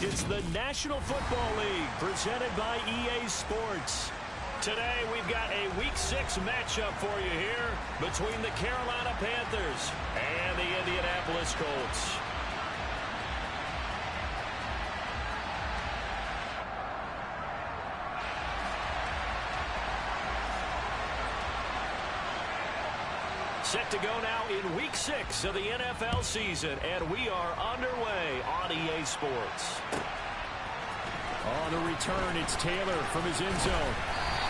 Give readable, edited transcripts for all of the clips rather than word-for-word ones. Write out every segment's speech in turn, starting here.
It's the National Football League presented by EA Sports. Today we've got a Week 6 matchup for you here between the Carolina Panthers and the Indianapolis Colts. Set to go now in Week 6 of the NFL season, and we are underway on EA Sports. On the return, it's Taylor from his end zone.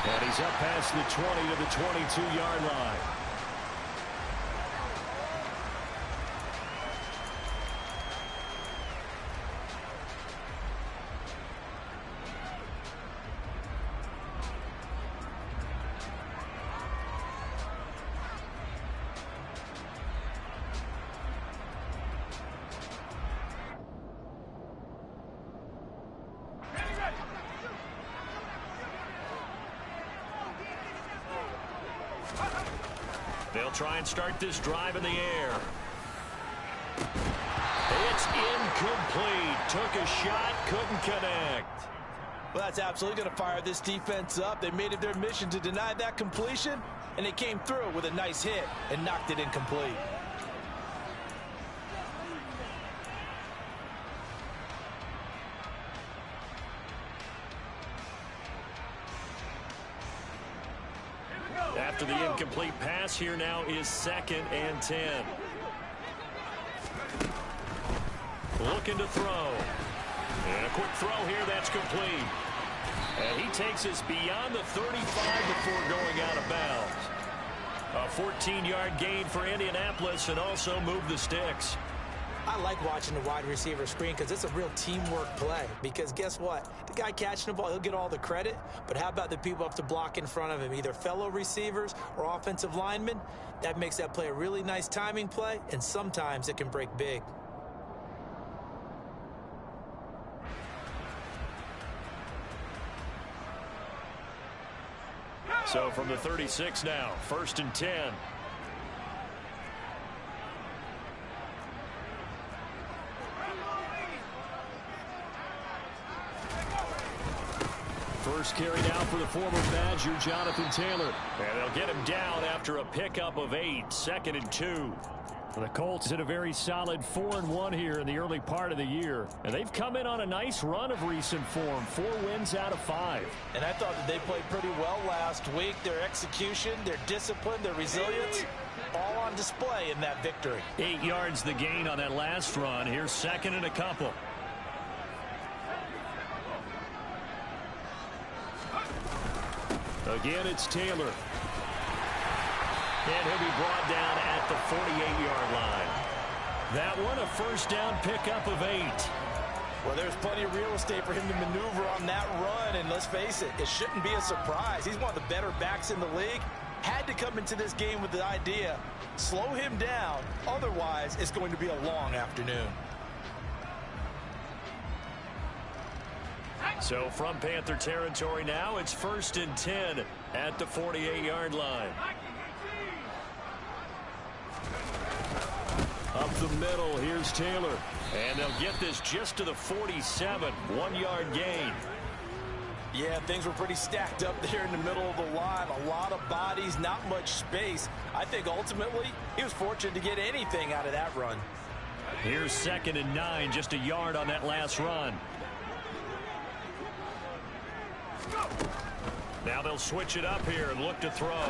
And he's up past the 20 to the 22-yard line. They'll try and start this drive in the air. It's incomplete. Took a shot, couldn't connect. Well, that's absolutely going to fire this defense up. They made it their mission to deny that completion, and they came through with a nice hit and knocked it incomplete. After the incomplete pass, here now is 2nd and 10. Looking to throw. And a quick throw here, that's complete. And he takes us beyond the 35 before going out of bounds. A 14-yard gain for Indianapolis and also move the sticks. I like watching the wide receiver screen because it's a real teamwork play. Because guess what? The guy catching the ball, he'll get all the credit. But how about the people up to block in front of him, either fellow receivers or offensive linemen? That makes that play a really nice timing play, and sometimes it can break big. So from the 36 now, 1st and 10. First carry now for the former Badger, Jonathan Taylor. And they'll get him down after a pickup of 8, 2nd and 2. The Colts hit a very solid 4-1 here in the early part of the year. And they've come in on a nice run of recent form, 4 wins out of 5. And I thought that they played pretty well last week. Their execution, their discipline, their resilience, all on display in that victory. 8 yards the gain on that last run. Here's 2nd and a couple. Again, it's Taylor. And he'll be brought down at the 48-yard line. That one, a first down pickup of 8. Well, there's plenty of real estate for him to maneuver on that run. And let's face it, it shouldn't be a surprise. He's one of the better backs in the league. Had to come into this game with the idea, slow him down. Otherwise, it's going to be a long afternoon. So from Panther territory now, it's 1st and 10 at the 48-yard line. Up the middle, here's Taylor. And they'll get this just to the 47, 1-yard gain. Yeah, things were pretty stacked up there in the middle of the line. A lot of bodies, not much space. I think ultimately he was fortunate to get anything out of that run. Here's 2nd and 9, just a yard on that last run. Now they'll switch it up here and look to throw.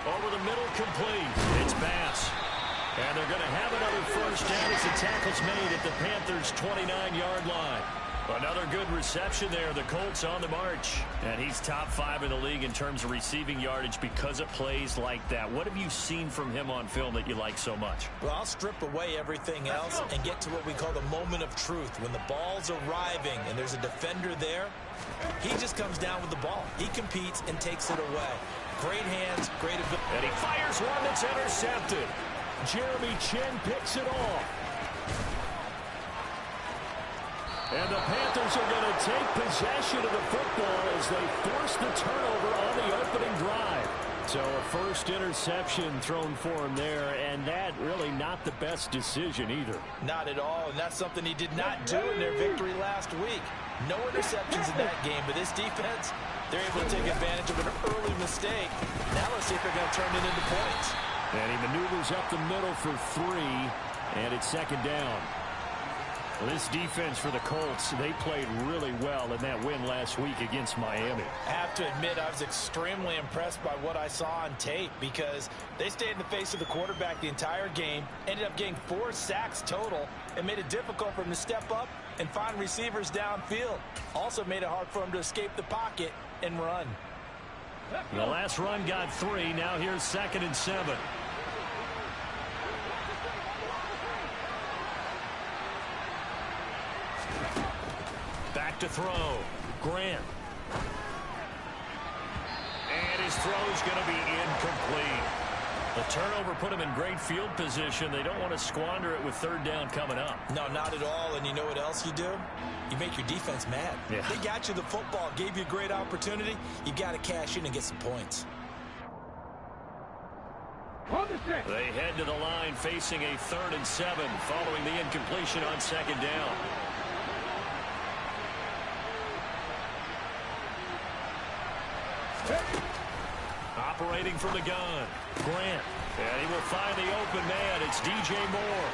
Over the middle, complete. It's pass. And they're going to have another first down as the tackle's made at the Panthers' 29-yard line. Another good reception there. The Colts on the march. And he's top 5 in the league in terms of receiving yardage because of plays like that. What have you seen from him on film that you like so much? Well, I'll strip away everything else and get to what we call the moment of truth. When the ball's arriving and there's a defender there, he just comes down with the ball. He competes and takes it away. Great hands, great ability. And he fires one that's intercepted. Jeremy Chin picks it off. And the Panthers are going to take possession of the football as they force the turnover on the opening drive. So a first interception thrown for him there, and that really not the best decision either. Not at all, and that's something he did not do in their victory last week. No interceptions in that game, but this defense, they're able to take advantage of an early mistake. Now let's see if they're going to turn it into points. And he maneuvers up the middle for 3, and it's second down. Well, this defense for the Colts, they played really well in that win last week against Miami. I have to admit, I was extremely impressed by what I saw on tape because they stayed in the face of the quarterback the entire game, ended up getting 4 sacks total, and made it difficult for him to step up and find receivers downfield. Also made it hard for him to escape the pocket and run. The last run got 3. Now here's 2nd and 7. Back to throw. Grant. And his throw's going to be incomplete. The turnover put him in great field position. They don't want to squander it with 3rd down coming up. No, not at all. And you know what else you do? You make your defense mad. Yeah. They got you the football, gave you a great opportunity. You got to cash in and get some points. They head to the line facing a 3rd and 7 following the incompletion on 2nd down. Operating from the gun, Grant. And he will find the open man. It's DJ Moore.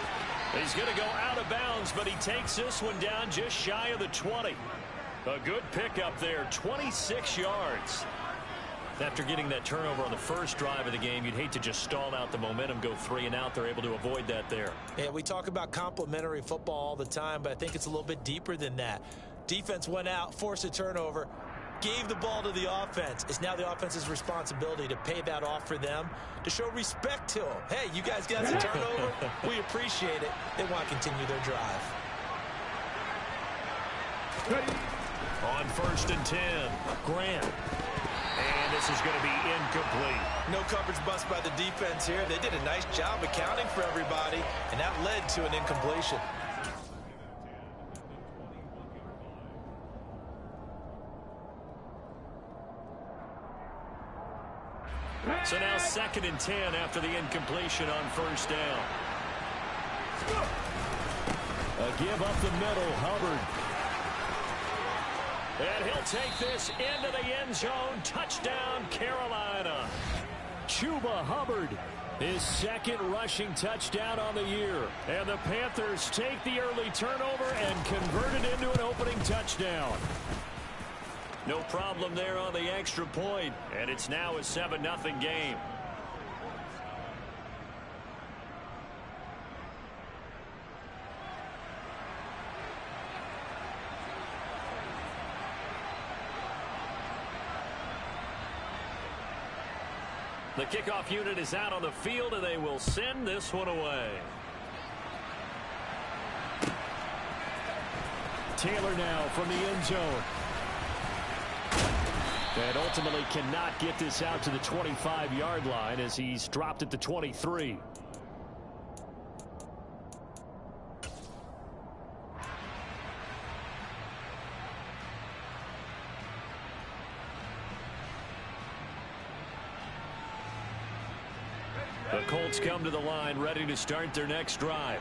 He's going to go out of bounds, but he takes this one down just shy of the 20. A good pickup there, 26 yards. After getting that turnover on the first drive of the game, you'd hate to just stall out the momentum, go 3 and out. They're able to avoid that there. Yeah, we talk about complementary football all the time, but I think it's a little bit deeper than that. Defense went out, forced a turnover, gave the ball to the offense. It's now the offense's responsibility to pay that off for them, to show respect to them. Hey, you guys got the turnover. We appreciate it. They want to continue their drive. On 1st and 10, Grant. And this is going to be incomplete. No coverage bust by the defense here. They did a nice job accounting for everybody, and that led to an incompletion. So now 2nd and 10 after the incompletion on 1st down. A give up the middle, Hubbard. And he'll take this into the end zone. Touchdown, Carolina. Chuba Hubbard, his 2nd rushing touchdown on the year. And the Panthers take the early turnover and convert it into an opening touchdown. No problem there on the extra point, and it's now a 7-0 game. The kickoff unit is out on the field, and they will send this one away. Taylor now from the end zone. And ultimately cannot get this out to the 25-yard line as he's dropped at the 23. The Colts come to the line ready to start their next drive.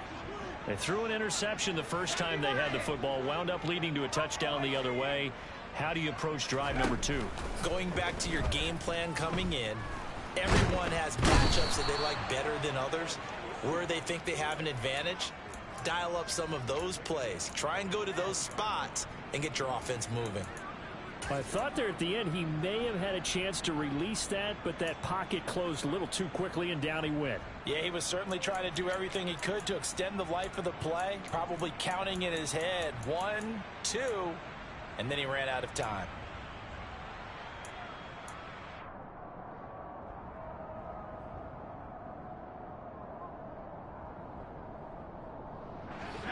They threw an interception the first time they had the football, wound up leading to a touchdown the other way. How do you approach drive number 2? Going back to your game plan coming in, everyone has matchups that they like better than others. Where they think they have an advantage, dial up some of those plays. Try and go to those spots and get your offense moving. I thought there at the end he may have had a chance to release that, but that pocket closed a little too quickly and down he went. Yeah, he was certainly trying to do everything he could to extend the life of the play, probably counting in his head 1, 2, and then he ran out of time.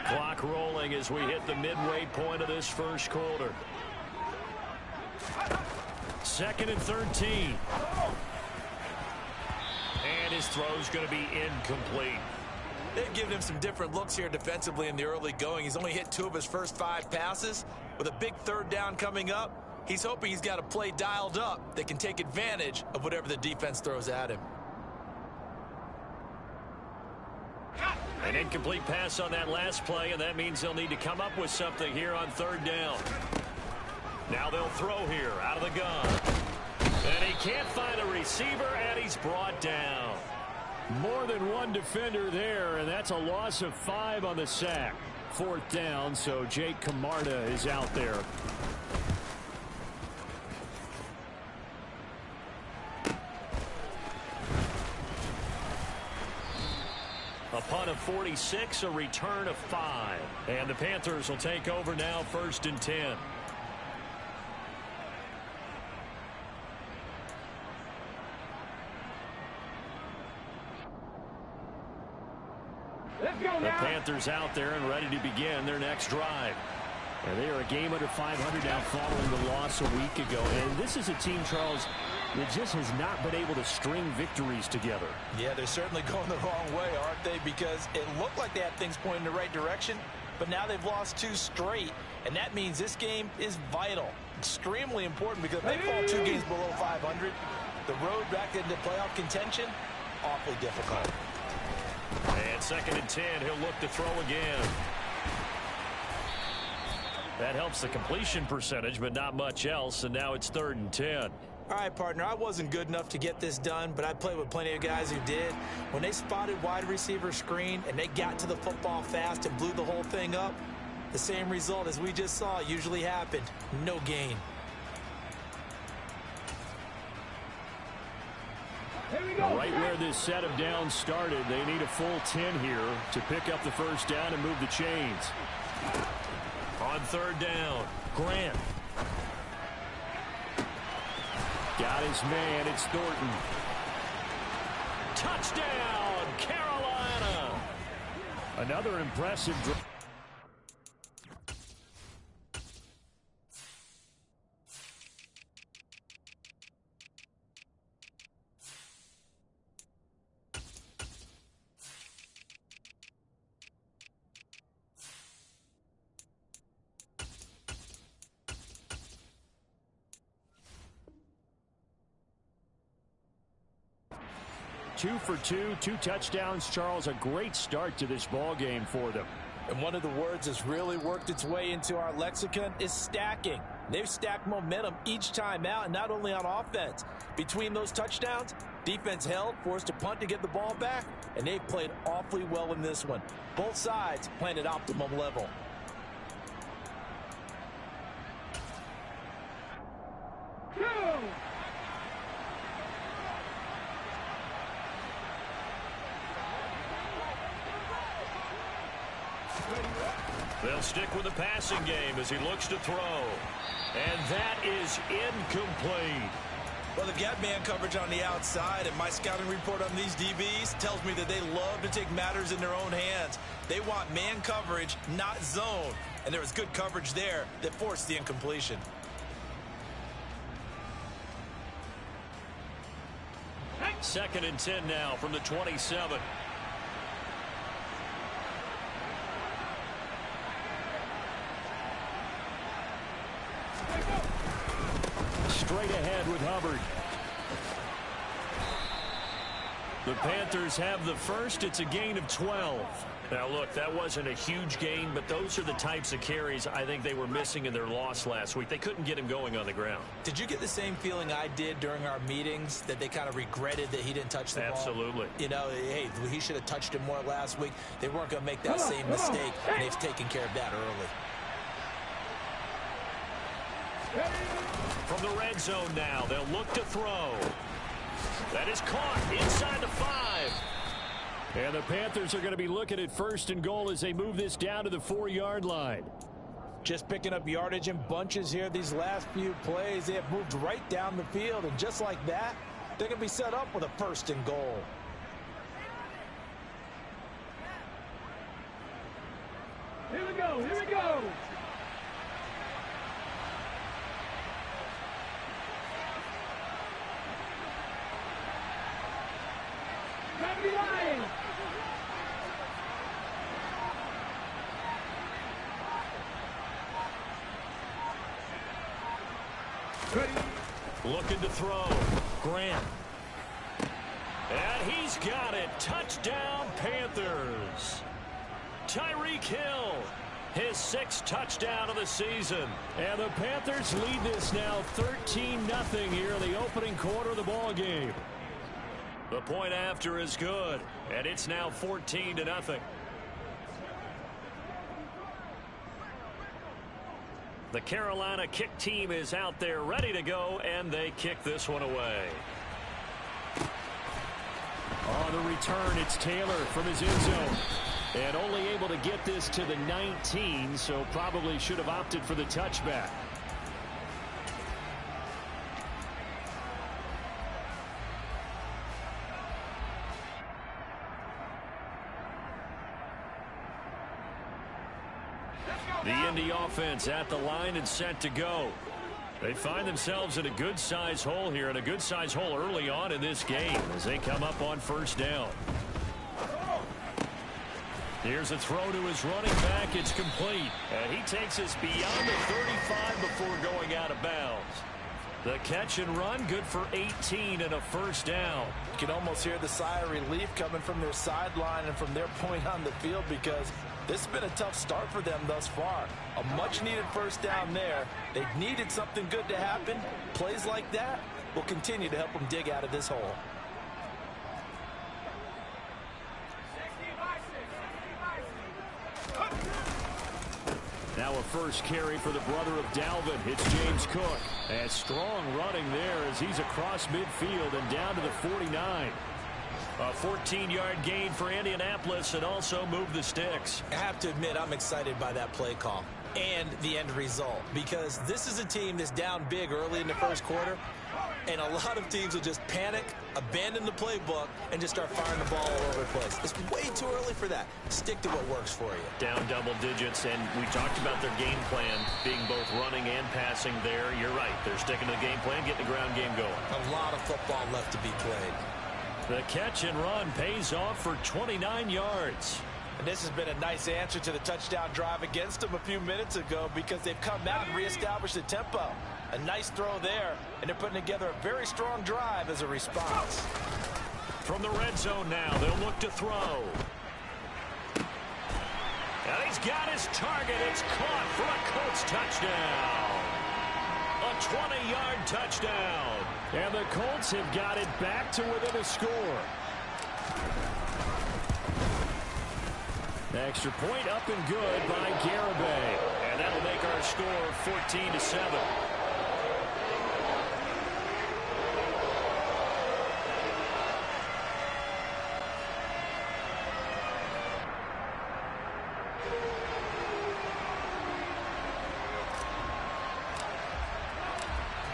Clock rolling as we hit the midway point of this first quarter. 2nd and 13. And his throw's going to be incomplete. They've given him some different looks here defensively in the early going. He's only hit 2 of his first 5 passes. With a big 3rd down coming up, He's hoping he's got a play dialed up that can take advantage of whatever the defense throws at him. An incomplete pass on that last play, and that means they'll need to come up with something here on third down. Now they'll throw here out of the gun. And he can't find a receiver, and he's brought down. More than one defender there, and that's a loss of 5 on the sack. Fourth down, so Jake Camarda is out there. A punt of 46, a return of 5. And the Panthers will take over now, 1st and 10. The Panthers out there and ready to begin their next drive. And they are a game under 500 now following the loss a week ago. And this is a team, Charles, that just has not been able to string victories together. Yeah, they're certainly going the wrong way, aren't they? Because it looked like they had things pointing in the right direction, but now they've lost 2 straight. And that means this game is vital, extremely important, because if they fall 2 games below 500, the road back into playoff contention, awfully difficult. And 2nd and 10, he'll look to throw again. That helps the completion percentage, but not much else, and now it's 3rd and 10. All right, partner, I wasn't good enough to get this done, but I played with plenty of guys who did. When they spotted wide receiver screen and they got to the football fast and blew the whole thing up, the same result as we just saw usually happened. No gain. Right where this set of downs started, they need a full 10 here to pick up the first down and move the chains. On 3rd down, Grant. Got his man, it's Thornton. Touchdown, Carolina! Another impressive drive. Two for 2 touchdowns, Charles. A great start to this ball game for them. And one of the words that's really worked its way into our lexicon is stacking. They've stacked momentum each time out, and not only on offense. Between those touchdowns, defense held, forced to punt to get the ball back, and they've played awfully well in this one. Both sides playing at optimum level. They'll stick with the passing game as he looks to throw. And that is incomplete. Well, they've got man coverage on the outside, and my scouting report on these DBs tells me that they love to take matters in their own hands. They want man coverage, not zone. And there was good coverage there that forced the incompletion. Second and 10 now from the 27. Straight ahead with Hubbard. The Panthers have the first. It's a gain of 12. Now, look, that wasn't a huge gain, but those are the types of carries I think they were missing in their loss last week. They couldn't get him going on the ground. Did you get the same feeling I did during our meetings, that they kind of regretted that he didn't touch the ball? Absolutely. You know, hey, he should have touched him more last week. They weren't going to make that same mistake, and they've taken care of that early. From the red zone now, they'll look to throw. That is caught inside the 5. And the Panthers are going to be looking at 1st and goal as they move this down to the 4-yard line. Just picking up yardage in bunches here these last few plays. They have moved right down the field, and just like that, they're going to be set up with a 1st and goal. Here we go, here we go. Ready. Looking to throw. Grant. And he's got it. Touchdown, Panthers. Tyreek Hill, his 6th touchdown of the season. And the Panthers lead this now 13-0 here in the opening quarter of the ball game. The point after is good, and it's now 14-0. The Carolina kick team is out there ready to go, and they kick this one away. On the return, it's Taylor from his end zone. And only able to get this to the 19, so probably should have opted for the touchback. The Indy offense at the line and set to go. They find themselves in a good-sized hole here, and a good-sized hole early on in this game as they come up on first down. Here's a throw to his running back. It's complete. And he takes us beyond the 35 before going out of bounds. The catch and run, good for 18 and a first down. You can almost hear the sigh of relief coming from their sideline and from their point on the field, because this has been a tough start for them thus far. A much-needed first down there. They needed something good to happen. Plays like that will continue to help them dig out of this hole. Now a first carry for the brother of Dalvin. It's James Cook. And strong running there as he's across midfield and down to the 49. A 14-yard gain for Indianapolis, and also move the sticks. I have to admit, I'm excited by that play call and the end result, because this is a team that's down big early in the first quarter, and a lot of teams will just panic, abandon the playbook, and just start firing the ball all over the place. It's way too early for that. Stick to what works for you. Down double digits, and we talked about their game plan being both running and passing there. You're right. They're sticking to the game plan, getting the ground game going. A lot of football left to be played. The catch and run pays off for 29 yards. And this has been a nice answer to the touchdown drive against them a few minutes ago, because they've come out and reestablished the tempo. A nice throw there, and they're putting together a very strong drive as a response. From the red zone now, they'll look to throw. And he's got his target. It's caught for a Colts touchdown. A 20-yard touchdown. And the Colts have got it back to within a score. Extra point up and good by Garibay. And that'll make our score 14-7.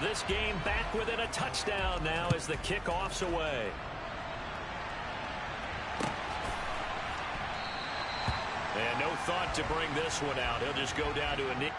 This game back within a touchdown now as the kickoff's away. And no thought to bring this one out. He'll just go down to a knee.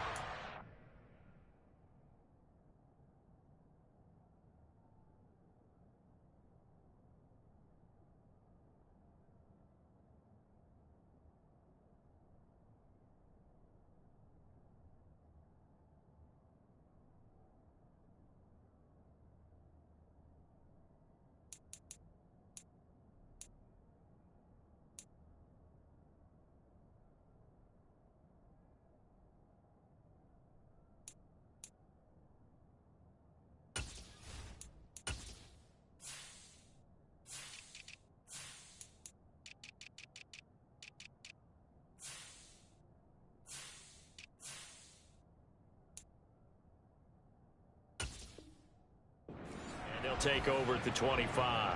They'll take over at the 25.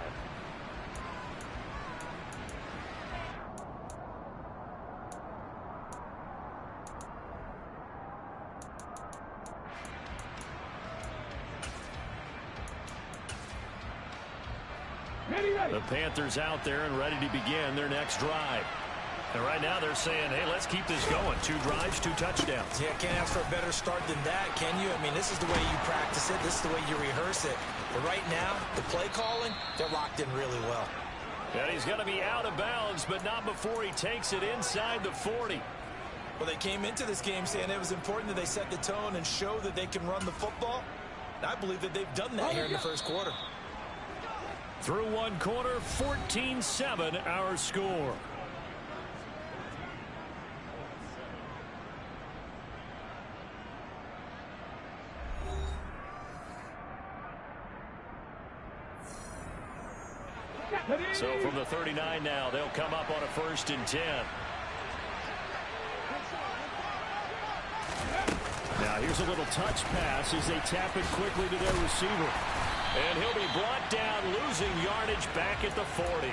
Ready. The Panthers out there and ready to begin their next drive. And right now they're saying, hey, let's keep this going. 2 drives, 2 touchdowns. Yeah, can't ask for a better start than that, can you? I mean, this is the way you practice it. This is the way you rehearse it. But right now, the play calling, they're locked in really well. And he's going to be out of bounds, but not before he takes it inside the 40. Well, they came into this game saying it was important that they set the tone and show that they can run the football. I believe that they've done that here in the first quarter. Through one quarter, 14-7 our score. So from the 39 now, they'll come up on a 1st and 10. Now here's a little touch pass as they tap it quickly to their receiver. And he'll be brought down, losing yardage back at the 40.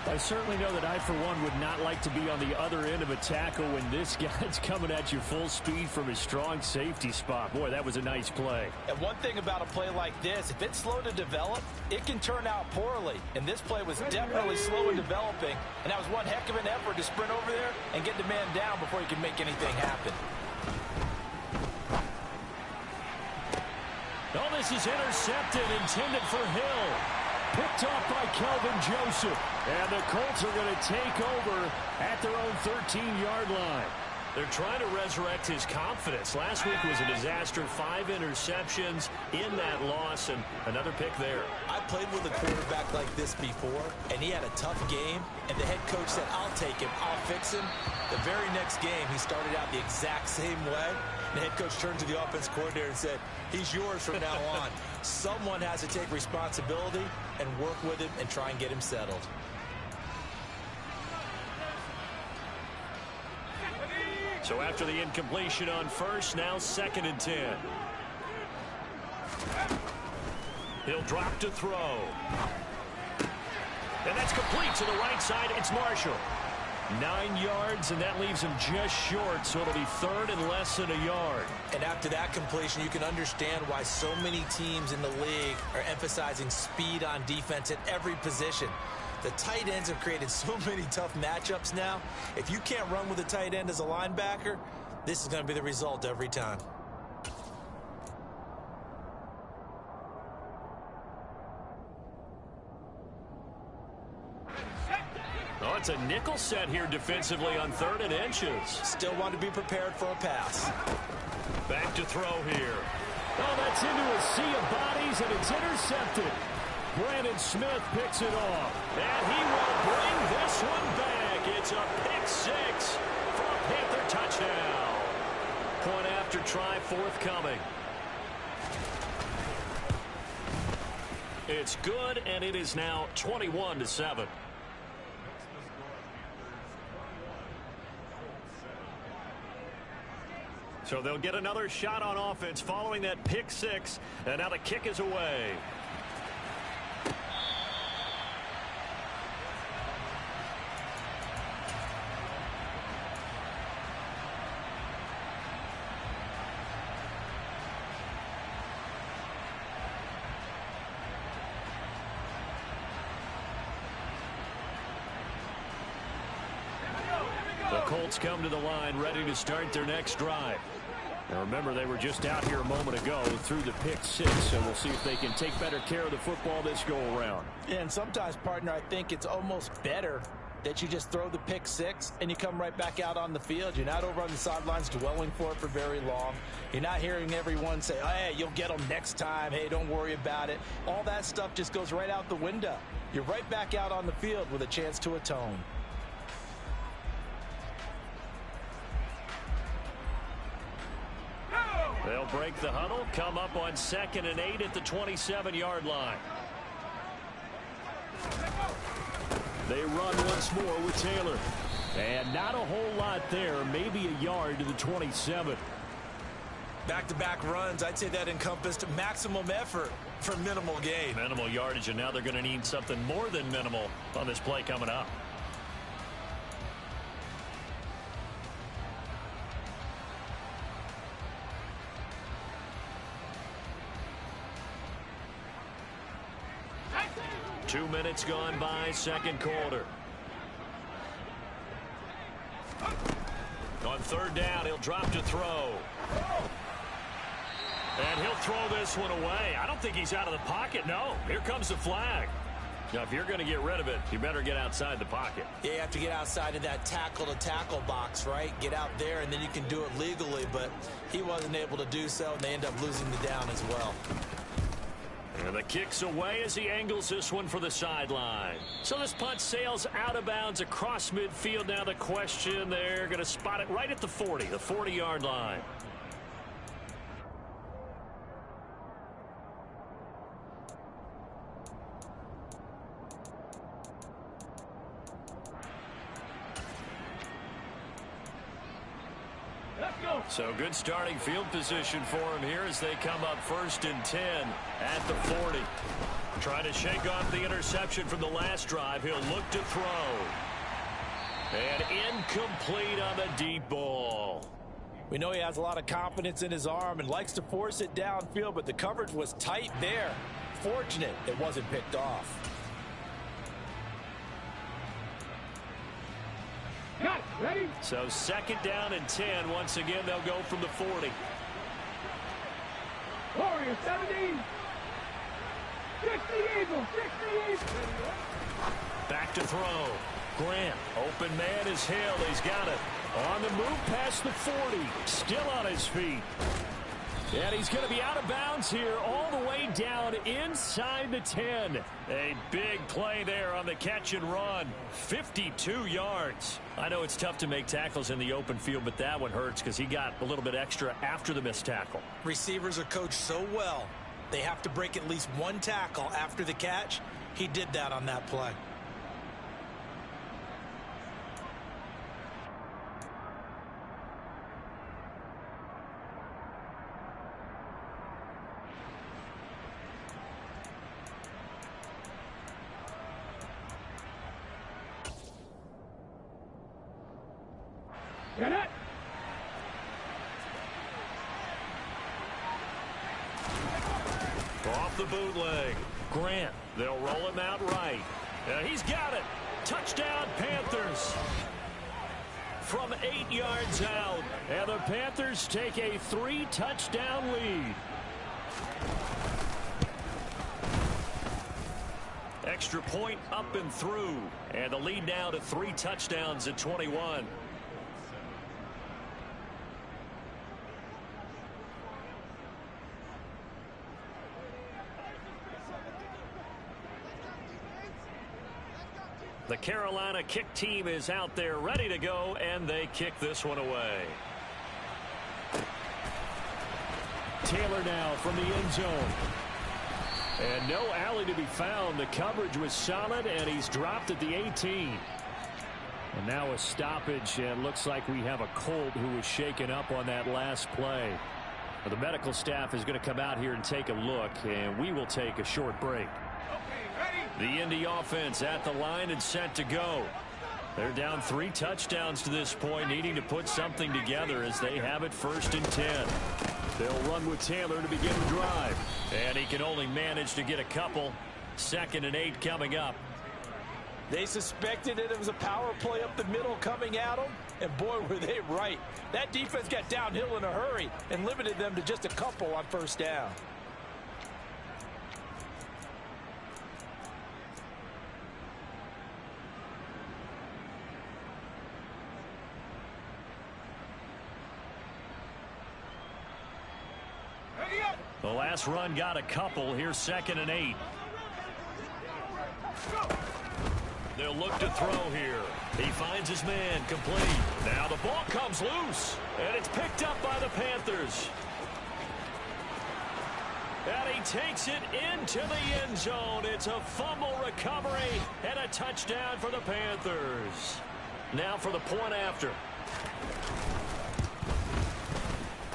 I certainly know that I, for one, would not like to be on the other end of a tackle when this guy's coming at you full speed from his strong safety spot. Boy, that was a nice play. And one thing about a play like this, if it's slow to develop, it can turn out poorly. And this play was definitely slow in developing. And that was one heck of an effort to sprint over there and get the man down before he could make anything happen. Oh, this is intercepted, intended for Hill. Picked off by Kelvin Joseph. And the Colts are going to take over at their own 13-yard line. They're trying to resurrect his confidence. Last week was a disaster. 5 interceptions in that loss, and another pick there. I played with a quarterback like this before, and he had a tough game, and the head coach said, I'll take him, I'll fix him. The very next game, he started out the exact same way. The head coach turned to the offense coordinator and said, he's yours from now on. Someone has to take responsibility and work with him and try and get him settled. So after the incompletion on 1st, now 2nd and 10. He'll drop to throw. And that's complete to the right side. It's Marshall. 9 yards, and that leaves him just short, so it'll be 3rd and less than a yard. And after that completion, you can understand why so many teams in the league are emphasizing speed on defense at every position. The tight ends have created so many tough matchups now. If you can't run with a tight end as a linebacker, this is going to be the result every time. Oh, it's a nickel set here defensively on 3rd and inches. Still want to be prepared for a pass. Back to throw here. Oh, that's into a sea of bodies, and it's intercepted. Brandon Smith picks it off. And he will bring this one back. It's a pick 6 for a Panther touchdown. Point after try forthcoming. It's good, and it is now 21-7. So they'll get another shot on offense following that pick 6, and now the kick is away. The Colts come to the line ready to start their next drive. Now remember, they were just out here a moment ago through the pick 6, so we'll see if they can take better care of the football this go-around. Yeah, and sometimes, partner, I think it's almost better that you just throw the pick 6 and you come right back out on the field. You're not over on the sidelines dwelling for it for very long. You're not hearing everyone say, oh, hey, you'll get them next time. Hey, don't worry about it. All that stuff just goes right out the window. You're right back out on the field with a chance to atone. They'll break the huddle, come up on 2nd and 8 at the 27-yard line. They run once more with Taylor. And not a whole lot there, maybe a yard to the 27. Back-to-back runs, I'd say that encompassed maximum effort for minimal gain. Minimal yardage, and now they're going to need something more than minimal on this play coming up. Two minutes gone by, second quarter. On 3rd down, he'll drop to throw. And he'll throw this one away. I don't think he's out of the pocket. No, here comes the flag. Now, if you're going to get rid of it, you better get outside the pocket. Yeah, you have to get outside of that tackle-to-tackle box, right? Get out there, and then you can do it legally, but he wasn't able to do so, and they end up losing the down as well. And the kick's away as he angles this one for the sideline. So this punt sails out of bounds across midfield. Now the question, they're going to spot it right at the 40, the 40-yard line. So good starting field position for him here as they come up 1st and 10 at the 40. Trying to shake off the interception from the last drive. He'll look to throw. And incomplete on the deep ball. We know he has a lot of confidence in his arm and likes to force it downfield, but the coverage was tight there. Fortunate it wasn't picked off. Got it. Ready? So 2nd down and 10. Once again, they'll go from the 40. Warrior 17. 60 Eagles. 60 Eagles. Back to throw. Grant, open man is Hill. He's got it. On the move past the 40. Still on his feet. And he's going to be out of bounds here all the way down inside the 10. A big play there on the catch and run. 52 yards. I know it's tough to make tackles in the open field, but that one hurts because he got a little bit extra after the missed tackle. Receivers are coached so well, they have to break at least one tackle after the catch. He did that on that play. Get it. Off the bootleg. Grant, they'll roll him out right. He's got it. Touchdown, Panthers. From 8 yards out. And the Panthers take a 3-touchdown lead. Extra point up and through. And the lead now to 3 touchdowns at 21. The Carolina kick team is out there ready to go, and they kick this one away. Taylor now from the end zone. And no alley to be found. The coverage was solid, and he's dropped at the 18. And now a stoppage, and looks like we have a Colt who was shaken up on that last play. Well, the medical staff is going to come out here and take a look, and we will take a short break. The Indy offense at the line and set to go. They're down 3 touchdowns to this point, needing to put something together as they have it 1st and 10. They'll run with Taylor to begin the drive. And he can only manage to get a couple. 2nd and 8 coming up. They suspected it was a power play up the middle coming at them, and boy, were they right. That defense got downhill in a hurry and limited them to just a couple on 1st down. The last run got a couple. Here's 2nd and 8. They'll look to throw here. He finds his man complete. Now the ball comes loose, and it's picked up by the Panthers. And he takes it into the end zone. It's a fumble recovery and a touchdown for the Panthers. Now for the point after.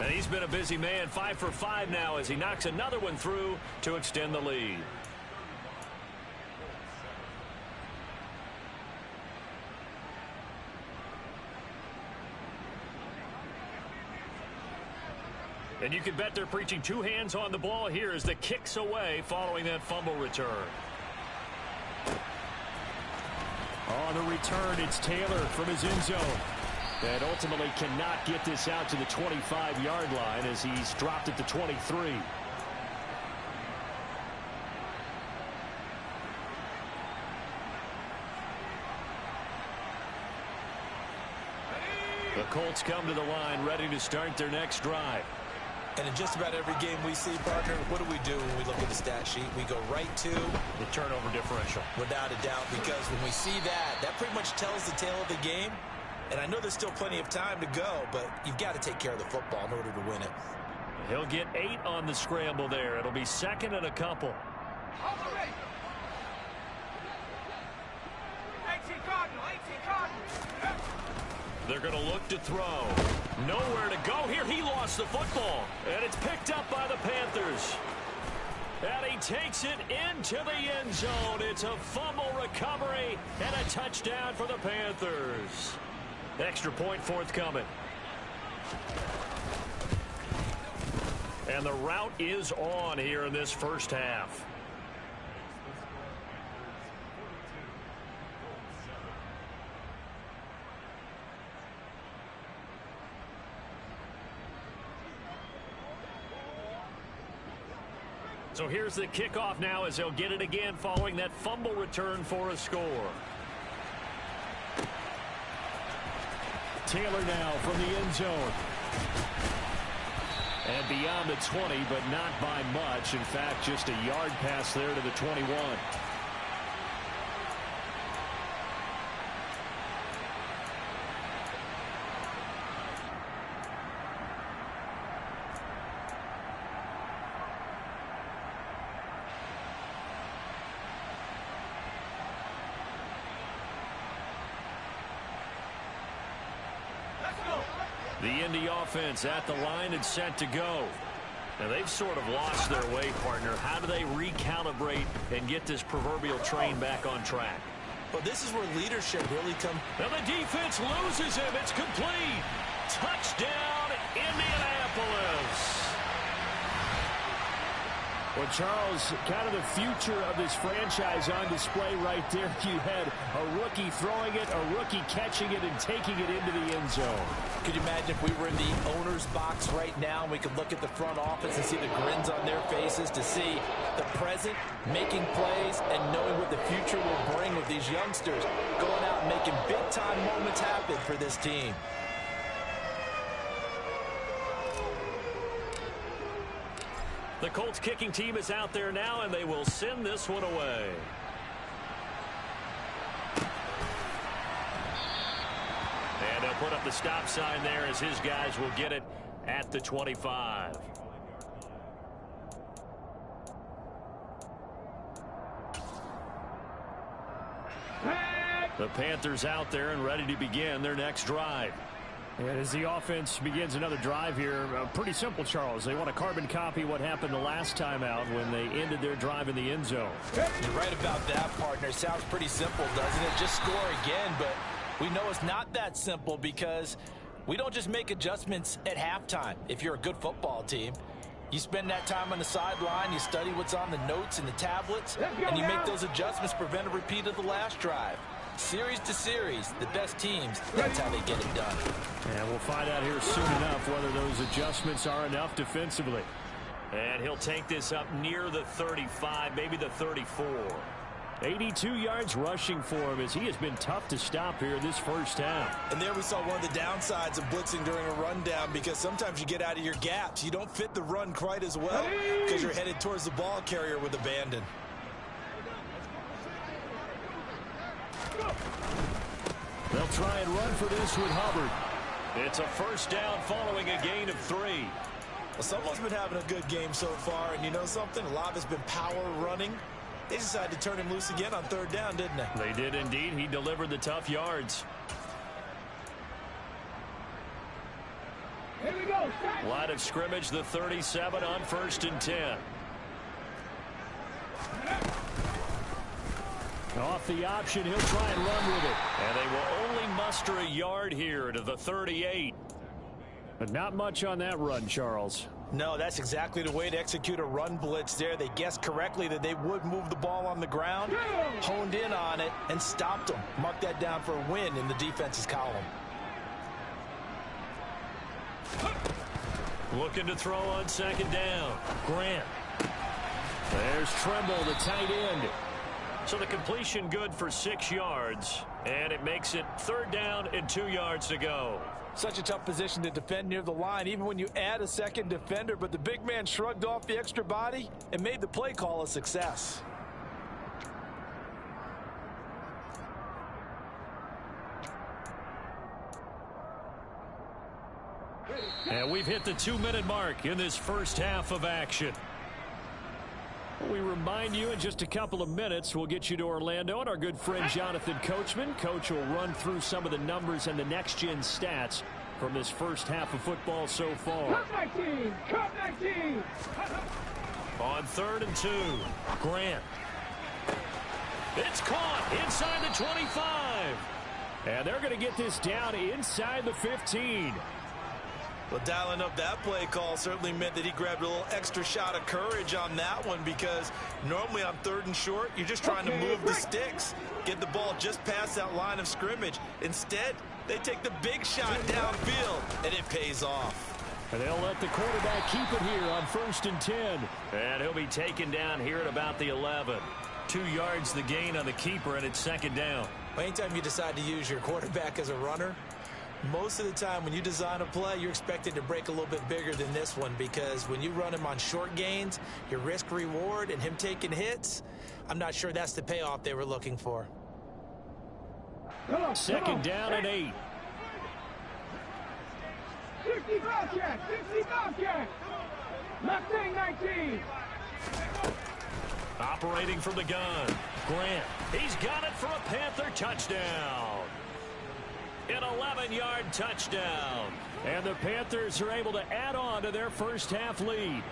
And he's been a busy man, 5 for 5 now as he knocks another one through to extend the lead. And you can bet they're preaching 2 hands on the ball here as the kick's away following that fumble return. On the return, it's Taylor from his end zone. And ultimately cannot get this out to the 25-yard line as he's dropped it to 23. The Colts come to the line ready to start their next drive. And in just about every game we see, partner, what do we do when we look at the stat sheet? We go right to the turnover differential. Without a doubt, because when we see that pretty much tells the tale of the game. And I know there's still plenty of time to go, but you've got to take care of the football in order to win it. He'll get 8 on the scramble there. It'll be second and a couple. 18 Cardinal, 18 Cardinal. They're going to look to throw. Nowhere to go here. He lost the football. And it's picked up by the Panthers. And he takes it into the end zone. It's a fumble recovery and a touchdown for the Panthers. Extra point forthcoming. And the route is on here in this first half. So here's the kickoff now as they'll get it again following that fumble return for a score. Taylor now from the end zone. And beyond the 20, but not by much. In fact, just a yard pass there to the 21. The Indy offense at the line and set to go. Now they've sort of lost their way, partner. How do they recalibrate and get this proverbial train back on track? Well, this is where leadership really comes. Now the defense loses him. It's complete. Touchdown, Indianapolis. Well, Charles, kind of the future of this franchise on display right there. You had a rookie throwing it, a rookie catching it, and taking it into the end zone. Could you imagine if we were in the owner's box right now and we could look at the front office and see the grins on their faces, to see the present making plays and knowing what the future will bring with these youngsters going out and making big-time moments happen for this team. The Colts kicking team is out there now, and they will send this one away. And they'll put up the stop sign there as his guys will get it at the 25. The Panthers out there and ready to begin their next drive. And as the offense begins another drive here, pretty simple, Charles. They want to carbon copy what happened the last time out when they ended their drive in the end zone. You're right about that, partner. Sounds pretty simple, doesn't it? Just score again, but we know it's not that simple because we don't just make adjustments at halftime. If you're a good football team, you spend that time on the sideline, you study what's on the notes and the tablets, and you make those adjustments to prevent a repeat of the last drive. Series to series, the best teams, that's how they get it done. And we'll find out here soon enough whether those adjustments are enough defensively. And he'll take this up near the 35, maybe the 34. 82 yards rushing for him as he has been tough to stop here this first half. And there we saw one of the downsides of blitzing during a rundown, because sometimes you get out of your gaps. You don't fit the run quite as well because you're headed towards the ball carrier with abandon. They'll try and run for this with Hubbard. It's a first down following a gain of 3. Well, someone's been having a good game so far, and you know something? A lot of it's been power running. They decided to turn him loose again on third down, didn't they? They did indeed. He delivered the tough yards. Here we go. Line of scrimmage, the 37 on 1st and 10. Off the option, he'll try and run with it. And they will only muster a yard here to the 38. But not much on that run, Charles. No, that's exactly the way to execute a run blitz there. They guessed correctly that they would move the ball on the ground, honed in on it, and stopped them. Mark that down for a win in the defense's column. Looking to throw on 2nd down. Grant. There's Trimble, the tight end. So the completion good for 6 yards. And it makes it 3rd down and 2 yards to go. Such a tough position to defend near the line, even when you add a second defender. But the big man shrugged off the extra body and made the play call a success. And we've hit the 2-minute mark in this first half of action. We remind you in just a couple of minutes we'll get you to Orlando and our good friend Jonathan Coachman. Coach will run through some of the numbers and the next-gen stats from this first half of football so far. Cut 19! Cut 19! On 3rd and 2, Grant. It's caught inside the 25. And they're going to get this down inside the 15. Well, dialing up that play call certainly meant that he grabbed a little extra shot of courage on that one, because normally on 3rd and short, you're just trying to move the sticks, get the ball just past that line of scrimmage. Instead, they take the big shot downfield, and it pays off. And they'll let the quarterback keep it here on 1st and 10. And he'll be taken down here at about the 11. 2 yards the gain on the keeper, and it's 2nd down. Well, anytime you decide to use your quarterback as a runner, most of the time when you design a play, you're expected to break a little bit bigger than this one, because when you run him on short gains, your risk reward and him taking hits, I'm not sure that's the payoff they were looking for. 2nd down and 8. 60 Bobcat! 60 Bobcat! Mustang 19! Operating from the gun, Grant. He's got it for a Panther touchdown. An 11-yard touchdown. And the Panthers are able to add on to their first half lead.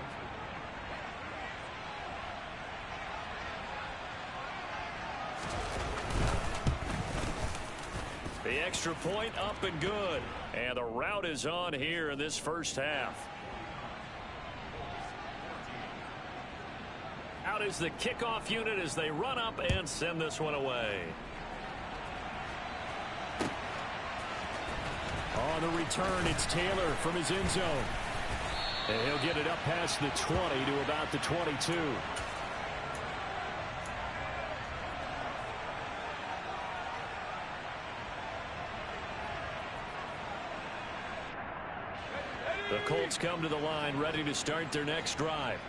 The extra point up and good. And the route is on here in this first half. Out is the kickoff unit as they run up and send this one away. On the return, it's Taylor from his end zone. And he'll get it up past the 20 to about the 22. The Colts come to the line ready to start their next drive.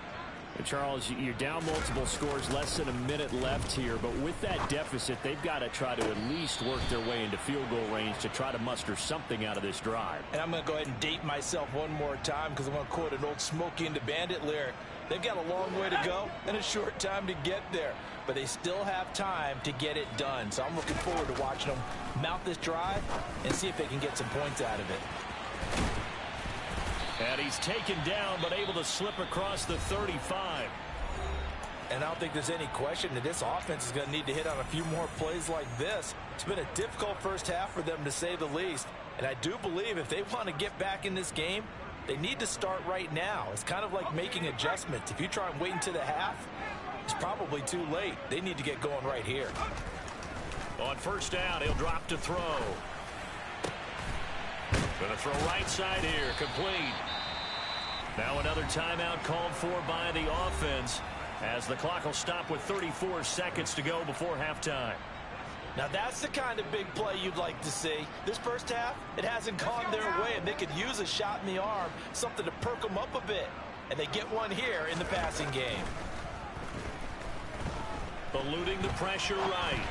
And Charles, you're down multiple scores, less than a minute left here. But with that deficit, they've got to try to at least work their way into field goal range to try to muster something out of this drive. And I'm going to go ahead and date myself one more time, because I'm going to quote an old Smokey and the Bandit lyric. They've got a long way to go and a short time to get there, but they still have time to get it done. So I'm looking forward to watching them mount this drive and see if they can get some points out of it. And he's taken down, but able to slip across the 35. And I don't think there's any question that this offense is going to need to hit on a few more plays like this. It's been a difficult first half for them, to say the least. And I do believe if they want to get back in this game, they need to start right now. It's kind of like making adjustments. If you try and wait until the half, it's probably too late. They need to get going right here. On 1st down, he'll drop to throw. Going to throw right side here, complete. Now another timeout called for by the offense, as the clock will stop with 34 seconds to go before halftime. Now that's the kind of big play you'd like to see. This first half, it hasn't gone their way, and they could use a shot in the arm, something to perk them up a bit. And they get one here in the passing game. Eluding the pressure right.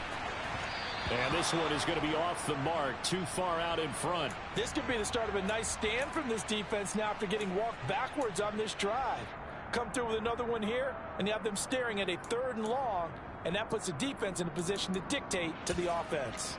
And this one is going to be off the mark, too far out in front. This could be the start of a nice stand from this defense now after getting walked backwards on this drive. Come through with another one here, and you have them staring at a 3rd and long, and that puts the defense in a position to dictate to the offense.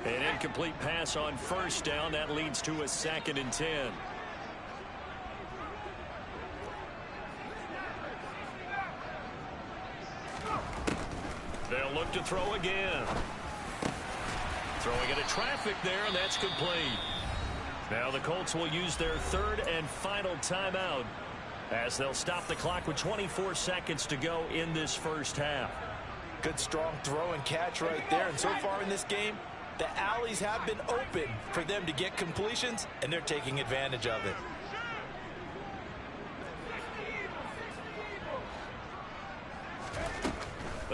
An incomplete pass on 1st down. That leads to a 2nd and 10. They'll look to throw again. Throwing into traffic there, and that's complete. Now the Colts will use their 3rd and final timeout, as they'll stop the clock with 24 seconds to go in this first half. Good strong throw and catch right there. And so far in this game, The alleys have been open for them to get completions, and they're taking advantage of it.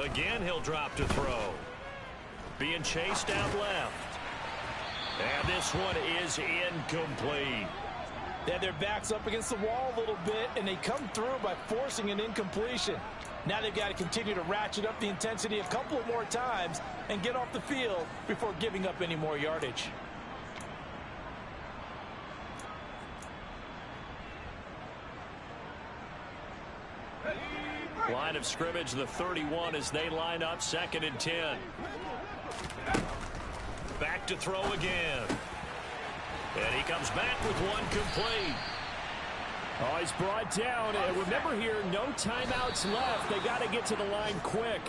Again, he'll drop to throw. Being chased out left. And this one is incomplete. They had their backs up against the wall a little bit, and they come through by forcing an incompletion. Now they've got to continue to ratchet up the intensity a couple of more times and get off the field before giving up any more yardage. Line of scrimmage, the 31 as they line up 2nd and 10. Back to throw again. And he comes back with one complete. Oh, he's brought down. And remember here, no timeouts left. They got to get to the line quick.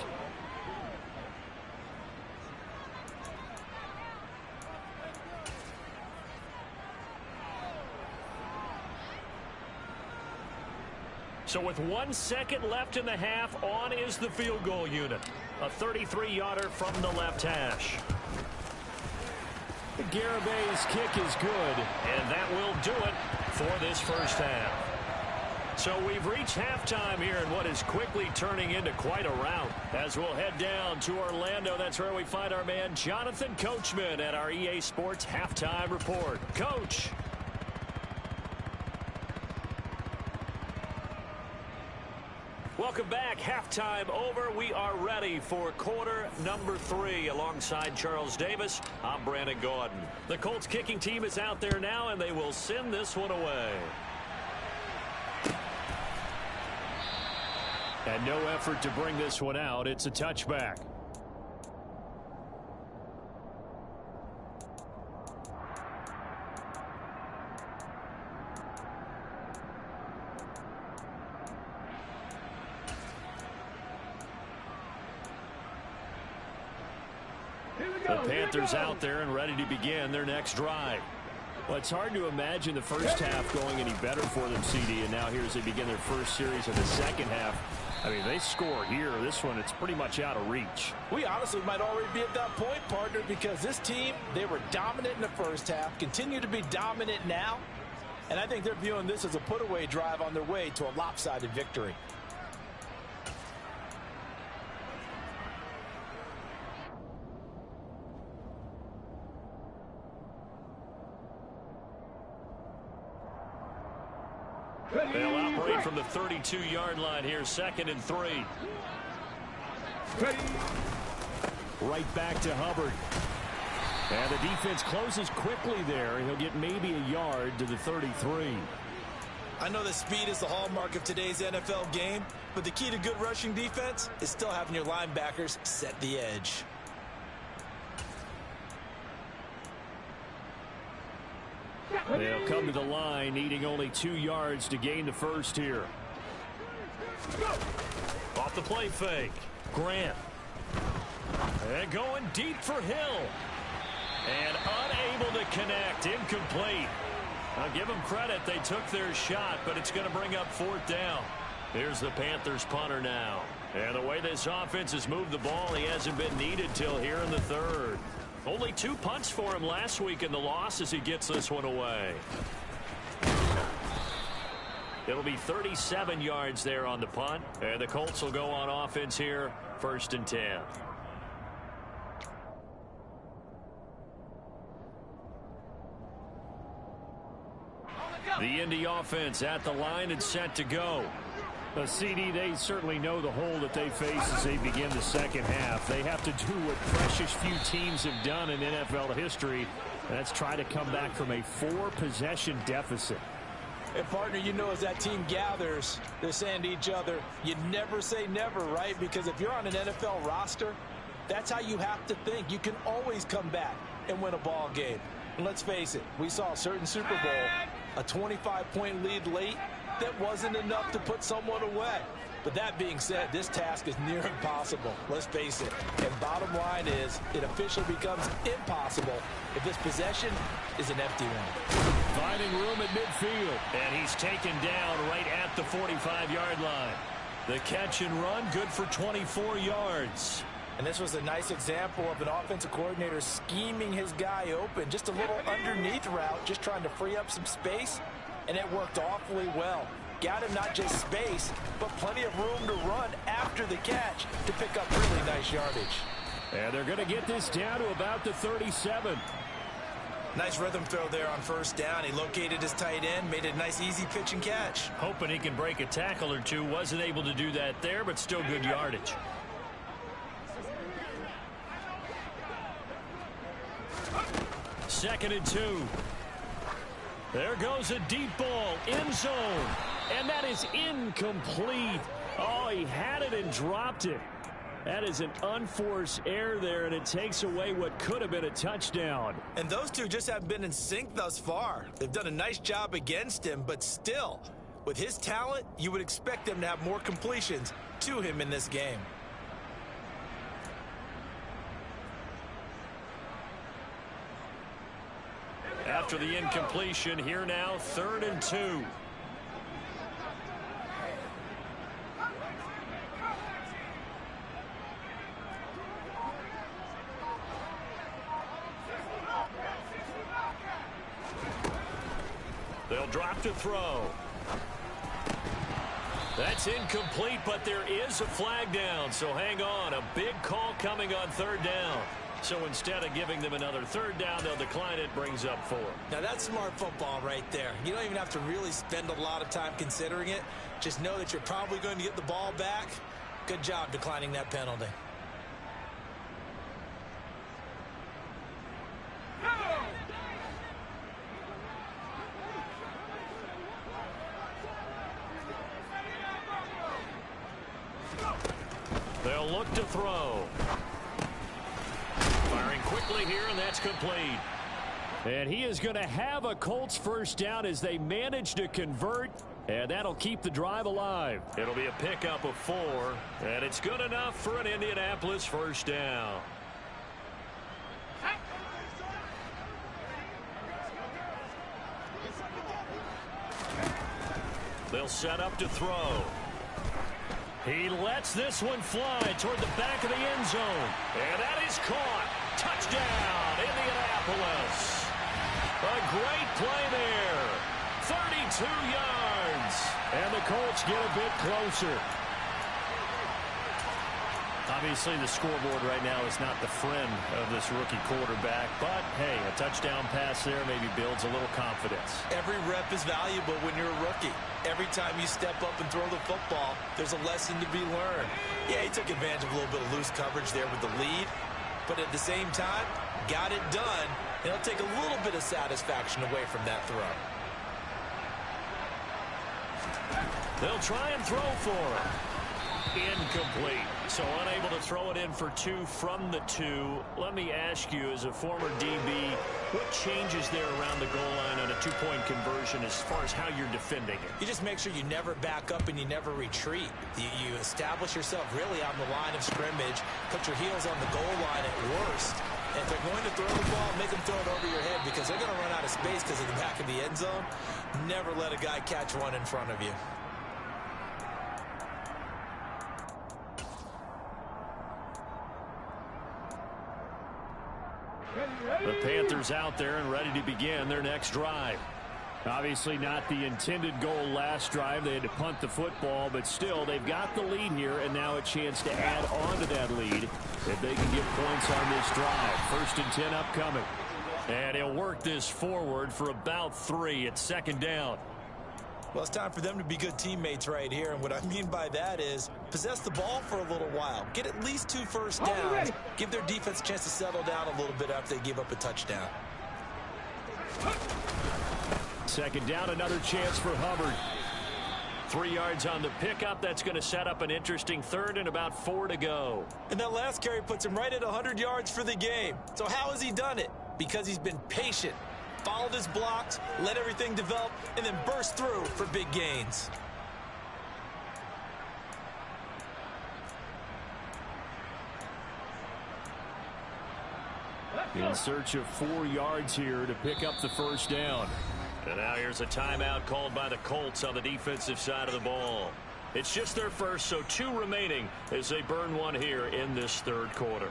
So with 1 second left in the half, on is the field goal unit. A 33-yarder from the left hash. Garabay's kick is good. And that will do it for this first half. So we've reached halftime here in what is quickly turning into quite a rout. As we'll head down to Orlando, that's where we find our man Jonathan Coachman at our EA Sports Halftime Report. Coach. Welcome back. Halftime over. We are ready for quarter number 3. Alongside Charles Davis, I'm Brandon Gaudin. The Colts kicking team is out there now, and they will send this one away. And no effort to bring this one out. It's a touchback. The Panthers out there and ready to begin their next drive. Well, it's hard to imagine the first half going any better for them, CD, and now here as they begin their first series of the second half. I mean, they score here. This one, it's pretty much out of reach. We honestly might already be at that point, partner, because this team, they were dominant in the first half, continue to be dominant now, and I think they're viewing this as a put-away drive on their way to a lopsided victory. They'll operate from the 32-yard line here, 2nd and 3. Right back to Hubbard. And the defense closes quickly there. He'll get maybe a yard to the 33. I know that speed is the hallmark of today's NFL game, but the key to good rushing defense is still having your linebackers set the edge. They'll come to the line, needing only 2 yards to gain the first here. Off the play fake. Grant. And going deep for Hill. And unable to connect. Incomplete. I'll give them credit. They took their shot, but it's going to bring up 4th down. Here's the Panthers punter now. And the way this offense has moved the ball, he hasn't been needed till here in the 3rd. Only 2 punts for him last week in the loss as he gets this one away. It'll be 37 yards there on the punt. And the Colts will go on offense here, 1st and 10. The Indy offense at the line and set to go. The CD, they certainly know the hole that they face as they begin the second half. They have to do what precious few teams have done in NFL history. That's try to come back from a 4-possession deficit. And, partner, you know as that team gathers, they're saying to each other, you never say never, right? Because if you're on an NFL roster, that's how you have to think. You can always come back and win a ball game. And let's face it, we saw a certain Super Bowl, a 25-point lead late, that wasn't enough to put someone away. But that being said, this task is near impossible. Let's face it. And bottom line is, it officially becomes impossible if this possession is an empty one. Finding room at midfield. And he's taken down right at the 45-yard line. The catch and run, good for 24 yards. And this was a nice example of an offensive coordinator scheming his guy open. Just a little underneath route, just trying to free up some space, and it worked awfully well. Got him not just space, but plenty of room to run after the catch to pick up really nice yardage. And they're going to get this down to about the 37. Nice rhythm throw there on first down. He located his tight end, made it a nice easy pitch and catch. Hoping he can break a tackle or two. Wasn't able to do that there, but still good yardage. Second and 2. There goes a deep ball, end zone, and that is incomplete. Oh, he had it and dropped it. That is an unforced error there, and it takes away what could have been a touchdown. And those two just haven't been in sync thus far. They've done a nice job against him, but still, with his talent, you would expect them to have more completions to him in this game. After the incompletion, here now, 3rd and 2. They'll drop to throw. That's incomplete, but there is a flag down, so hang on. A big call coming on 3rd down. So instead of giving them another 3rd down, they'll decline it, brings up 4. Now that's smart football right there. You don't even have to really spend a lot of time considering it. Just know that you're probably going to get the ball back. Good job declining that penalty. They'll look to throw. Firing quickly here, and that's complete. And he is going to have a Colts first down as they manage to convert, and that'll keep the drive alive. It'll be a pickup of 4, and it's good enough for an Indianapolis first down. They'll set up to throw. He lets this one fly toward the back of the end zone. And that is caught. Touchdown, Indianapolis. A great play there. 32 yards. And the Colts get a bit closer. Obviously, the scoreboard right now is not the friend of this rookie quarterback. But, hey, a touchdown pass there maybe builds a little confidence. Every rep is valuable when you're a rookie. Every time you step up and throw the football, there's a lesson to be learned. Yeah, he took advantage of a little bit of loose coverage there with the lead. But at the same time, got it done. And it'll take a little bit of satisfaction away from that throw. They'll try and throw for him. Incomplete. So unable to throw it in for 2 from the 2. Let me ask you, as a former DB, what changes there around the goal line on a 2-point conversion as far as how you're defending it? You just make sure you never back up and you never retreat. You establish yourself really on the line of scrimmage, put your heels on the goal line at worst. And if they're going to throw the ball, make them throw it over your head because they're going to run out of space because of the back of the end zone. Never let a guy catch one in front of you. The Panthers out there and ready to begin their next drive. Obviously not the intended goal last drive. They had to punt the football, but still they've got the lead here, and now a chance to add on to that lead if they can get points on this drive. 1st and 10 upcoming. And he'll work this forward for about 3 at 2nd down. Well, it's time for them to be good teammates right here. And what I mean by that is possess the ball for a little while. Get at least 2 first downs. Give their defense a chance to settle down a little bit after they give up a touchdown. 2nd down, another chance for Hubbard. 3 yards on the pickup. That's going to set up an interesting 3rd and about 4 to go. And that last carry puts him right at 100 yards for the game. So how has he done it? Because he's been patient. Followed his blocks, let everything develop, and then burst through for big gains. In search of 4 yards here to pick up the first down. And now here's a timeout called by the Colts on the defensive side of the ball. It's just their first, so 2 remaining as they burn one here in this third quarter.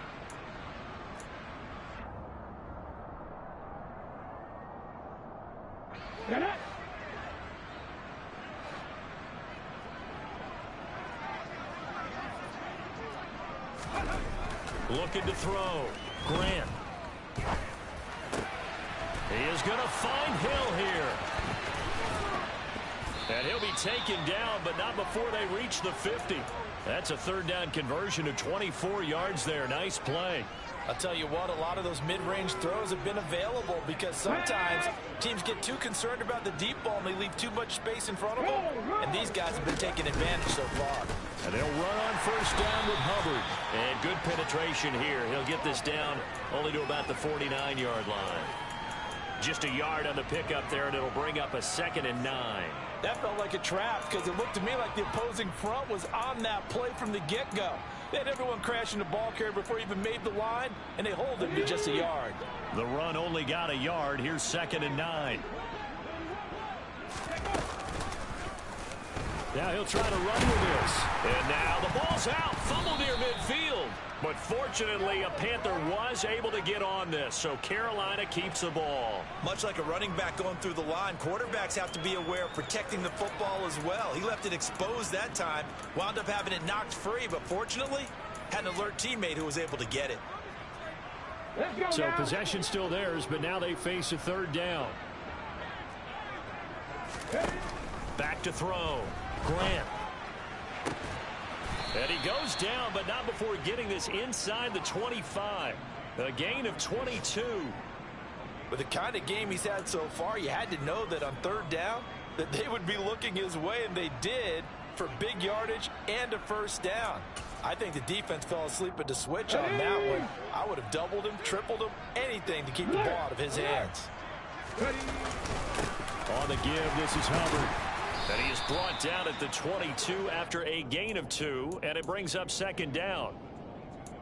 Looking to throw. Grant. He is going to find Hill here. And he'll be taken down, but not before they reach the 50. That's a third down conversion of 24 yards there. Nice play. I'll tell you what, a lot of those mid-range throws have been available because sometimes teams get too concerned about the deep ball and they leave too much space in front of them. And these guys have been taking advantage so far. And they'll run on first down with Hubbard. And good penetration here. He'll get this down only to about the 49-yard line. Just a yard on the pickup there, and it'll bring up a 2nd and 9. That felt like a trap because it looked to me like the opposing front was on that play from the get-go. They had everyone crashing the ball carrier before he even made the line, and they hold him to just a yard. The run only got a yard. Here's 2nd and 9. Now he'll try to run with this. And now the ball's out. Fumble near midfield. But fortunately, a Panther was able to get on this, so Carolina keeps the ball. Much like a running back going through the line, quarterbacks have to be aware of protecting the football as well. He left it exposed that time, wound up having it knocked free, but fortunately, had an alert teammate who was able to get it. So possession still theirs, but now they face a third down. Back to throw. Grant. And he goes down, but not before getting this inside the 25. A gain of 22. With the kind of game he's had so far, you had to know that on third down that they would be looking his way, and they did, for big yardage and a first down. I think the defense fell asleep at the switch on that one. I would have doubled him, tripled him, anything to keep the ball out of his hands. On the give, this is Hubbard. And he is brought down at the 22 after a gain of 2, and it brings up 2nd down.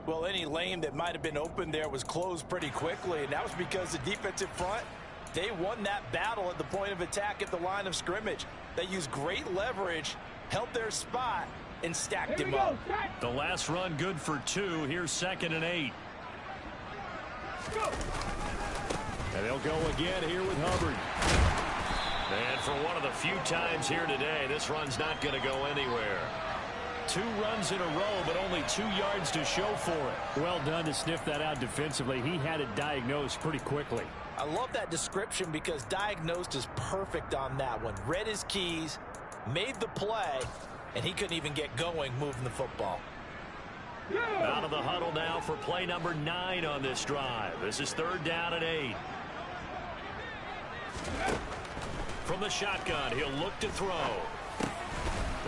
Well, any lane that might have been open there was closed pretty quickly, and that was because the defensive front, they won that battle at the point of attack at the line of scrimmage. They used great leverage, held their spot, and stacked him up. The last run good for 2. Here's 2nd and 8. And they'll go again here with Hubbard. And for one of the few times here today, this run's not going to go anywhere. 2 runs in a row, but only 2 yards to show for it. Well done to sniff that out defensively. He had it diagnosed pretty quickly. I love that description because diagnosed is perfect on that one. Read his keys, made the play, and he couldn't even get going moving the football. Out of the huddle now for play number 9 on this drive. This is 3rd down and 8. From the shotgun, he'll look to throw.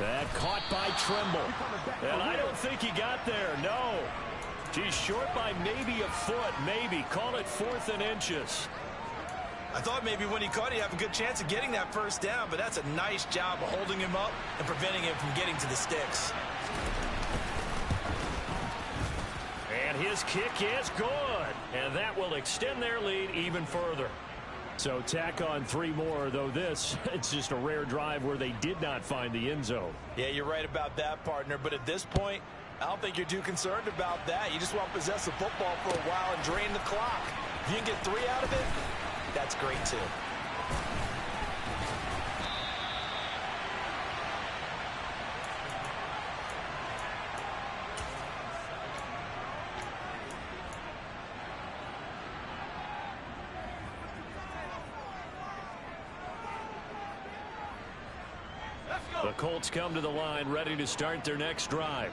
That caught by Trimble. And I don't think he got there, no. He's short by maybe a foot, maybe. Call it 4th and inches. I thought maybe when he caught it, he'd have a good chance of getting that first down, but that's a nice job of holding him up and preventing him from getting to the sticks. And his kick is good. And that will extend their lead even further. So tack on 3 more, though this, it's just a rare drive where they did not find the end zone. Yeah, you're right about that, partner. But at this point, I don't think you're too concerned about that. You just want to possess the football for a while and drain the clock. If you can get 3 out of it, that's great, too. The Colts come to the line ready to start their next drive.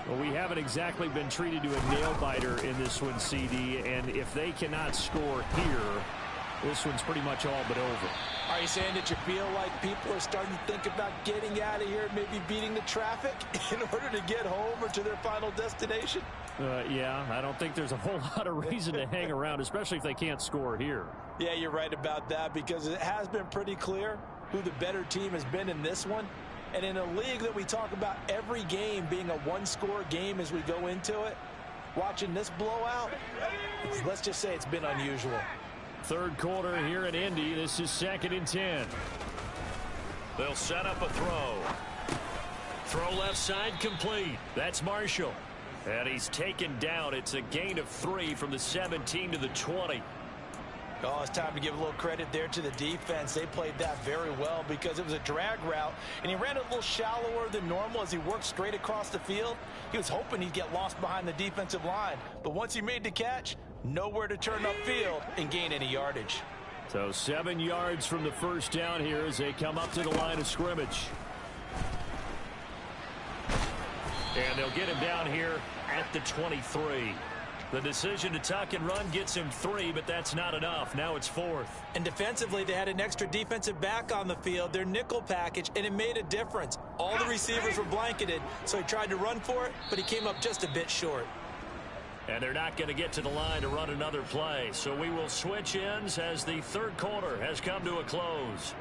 Well, we haven't exactly been treated to a nail-biter in this one, CD, and if they cannot score here, this one's pretty much all but over. Are you saying that you feel like people are starting to think about getting out of here, maybe beating the traffic in order to get home or to their final destination? Yeah, I don't think there's a whole lot of reason to hang around, especially if they can't score here. Yeah, you're right about that because it has been pretty clear who the better team has been in this one. And in a league that we talk about every game being a 1-score game as we go into it, watching this blowout, let's just say it's been unusual. Third quarter here in Indy. This is 2nd and 10. They'll set up a throw. Throw left side complete. That's Marshall. And he's taken down. It's a gain of 3 from the 17 to the 20. Oh, it's time to give a little credit there to the defense. They played that very well because it was a drag route, and he ran a little shallower than normal as he worked straight across the field. He was hoping he'd get lost behind the defensive line, but once he made the catch, nowhere to turn upfield and gain any yardage. So 7 yards from the first down here as they come up to the line of scrimmage. And they'll get him down here at the 23. The decision to tuck and run gets him 3, but that's not enough. Now it's 4th. And defensively, they had an extra defensive back on the field, their nickel package, and it made a difference. All the receivers were blanketed, so he tried to run for it, but he came up just a bit short. And they're not going to get to the line to run another play. So we will switch ends as the third quarter has come to a close.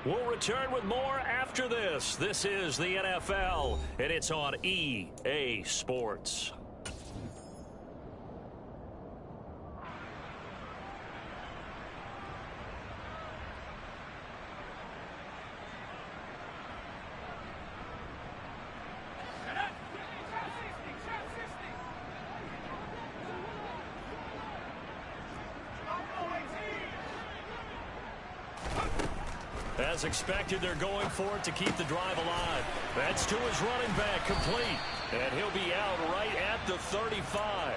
We'll return with more after this. This is the NFL, and it's on EA Sports. As expected, they're going for it to keep the drive alive. That's to his running back, complete. And he'll be out right at the 35.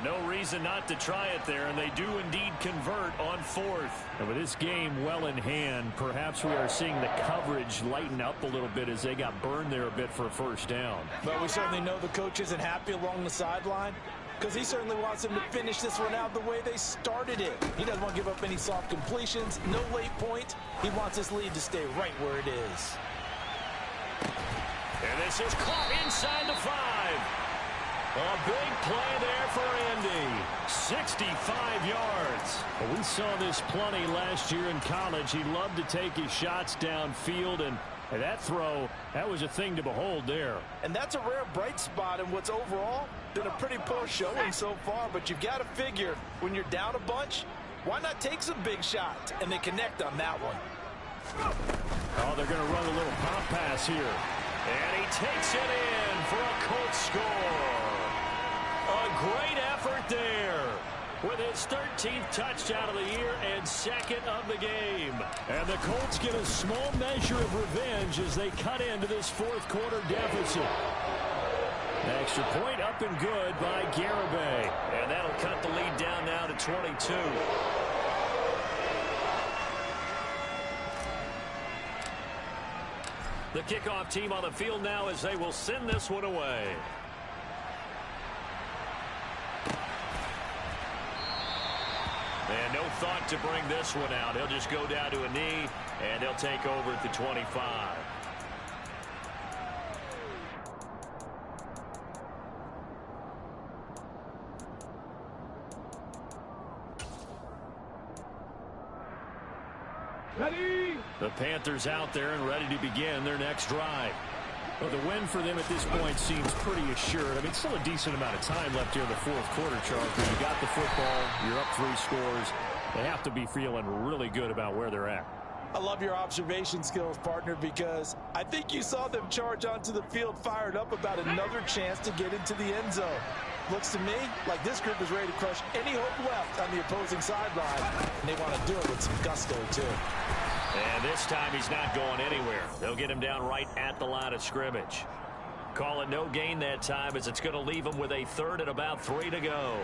No reason not to try it there, and they do indeed convert on 4th. And with this game well in hand, perhaps we are seeing the coverage lighten up a little bit as they got burned there a bit for a first down. But we certainly know the coach isn't happy along the sideline, because he certainly wants them to finish this one out the way they started it. He doesn't want to give up any soft completions, no late points. He wants his lead to stay right where it is. And this is caught inside the 5. A big play there for Andy. 65 yards. Well, we saw this plenty last year in college. He loved to take his shots downfield, and that throw, that was a thing to behold there. And that's a rare bright spot in what's overall been a pretty poor showing so far. But you've got to figure when you're down a bunch, why not take some big shots? And they connect on that one. Oh, they're going to run a little pop pass here. And he takes it in for a Colts score. A great effort there with his 13th touchdown of the year and 2nd of the game. And the Colts get a small measure of revenge as they cut into this 4th quarter deficit. Extra point up and good by Garibay. And that'll cut the lead down now to 22. The kickoff team on the field now as they will send this one away. And no thought to bring this one out. He'll just go down to a knee, and he'll take over at the 25. Ready? The Panthers out there and ready to begin their next drive. Well, the win for them at this point seems pretty assured. I mean, still a decent amount of time left here in the 4th quarter, Charles. But you got the football, you're up 3 scores. They have to be feeling really good about where they're at. I love your observation skills, partner, because I think you saw them charge onto the field fired up about another chance to get into the end zone. Looks to me like this group is ready to crush any hope left on the opposing sideline, and they want to do it with some gusto, too. And this time he's not going anywhere. They'll get him down right at the line of scrimmage. Call it no gain that time as it's going to leave him with a 3rd and about 3 to go.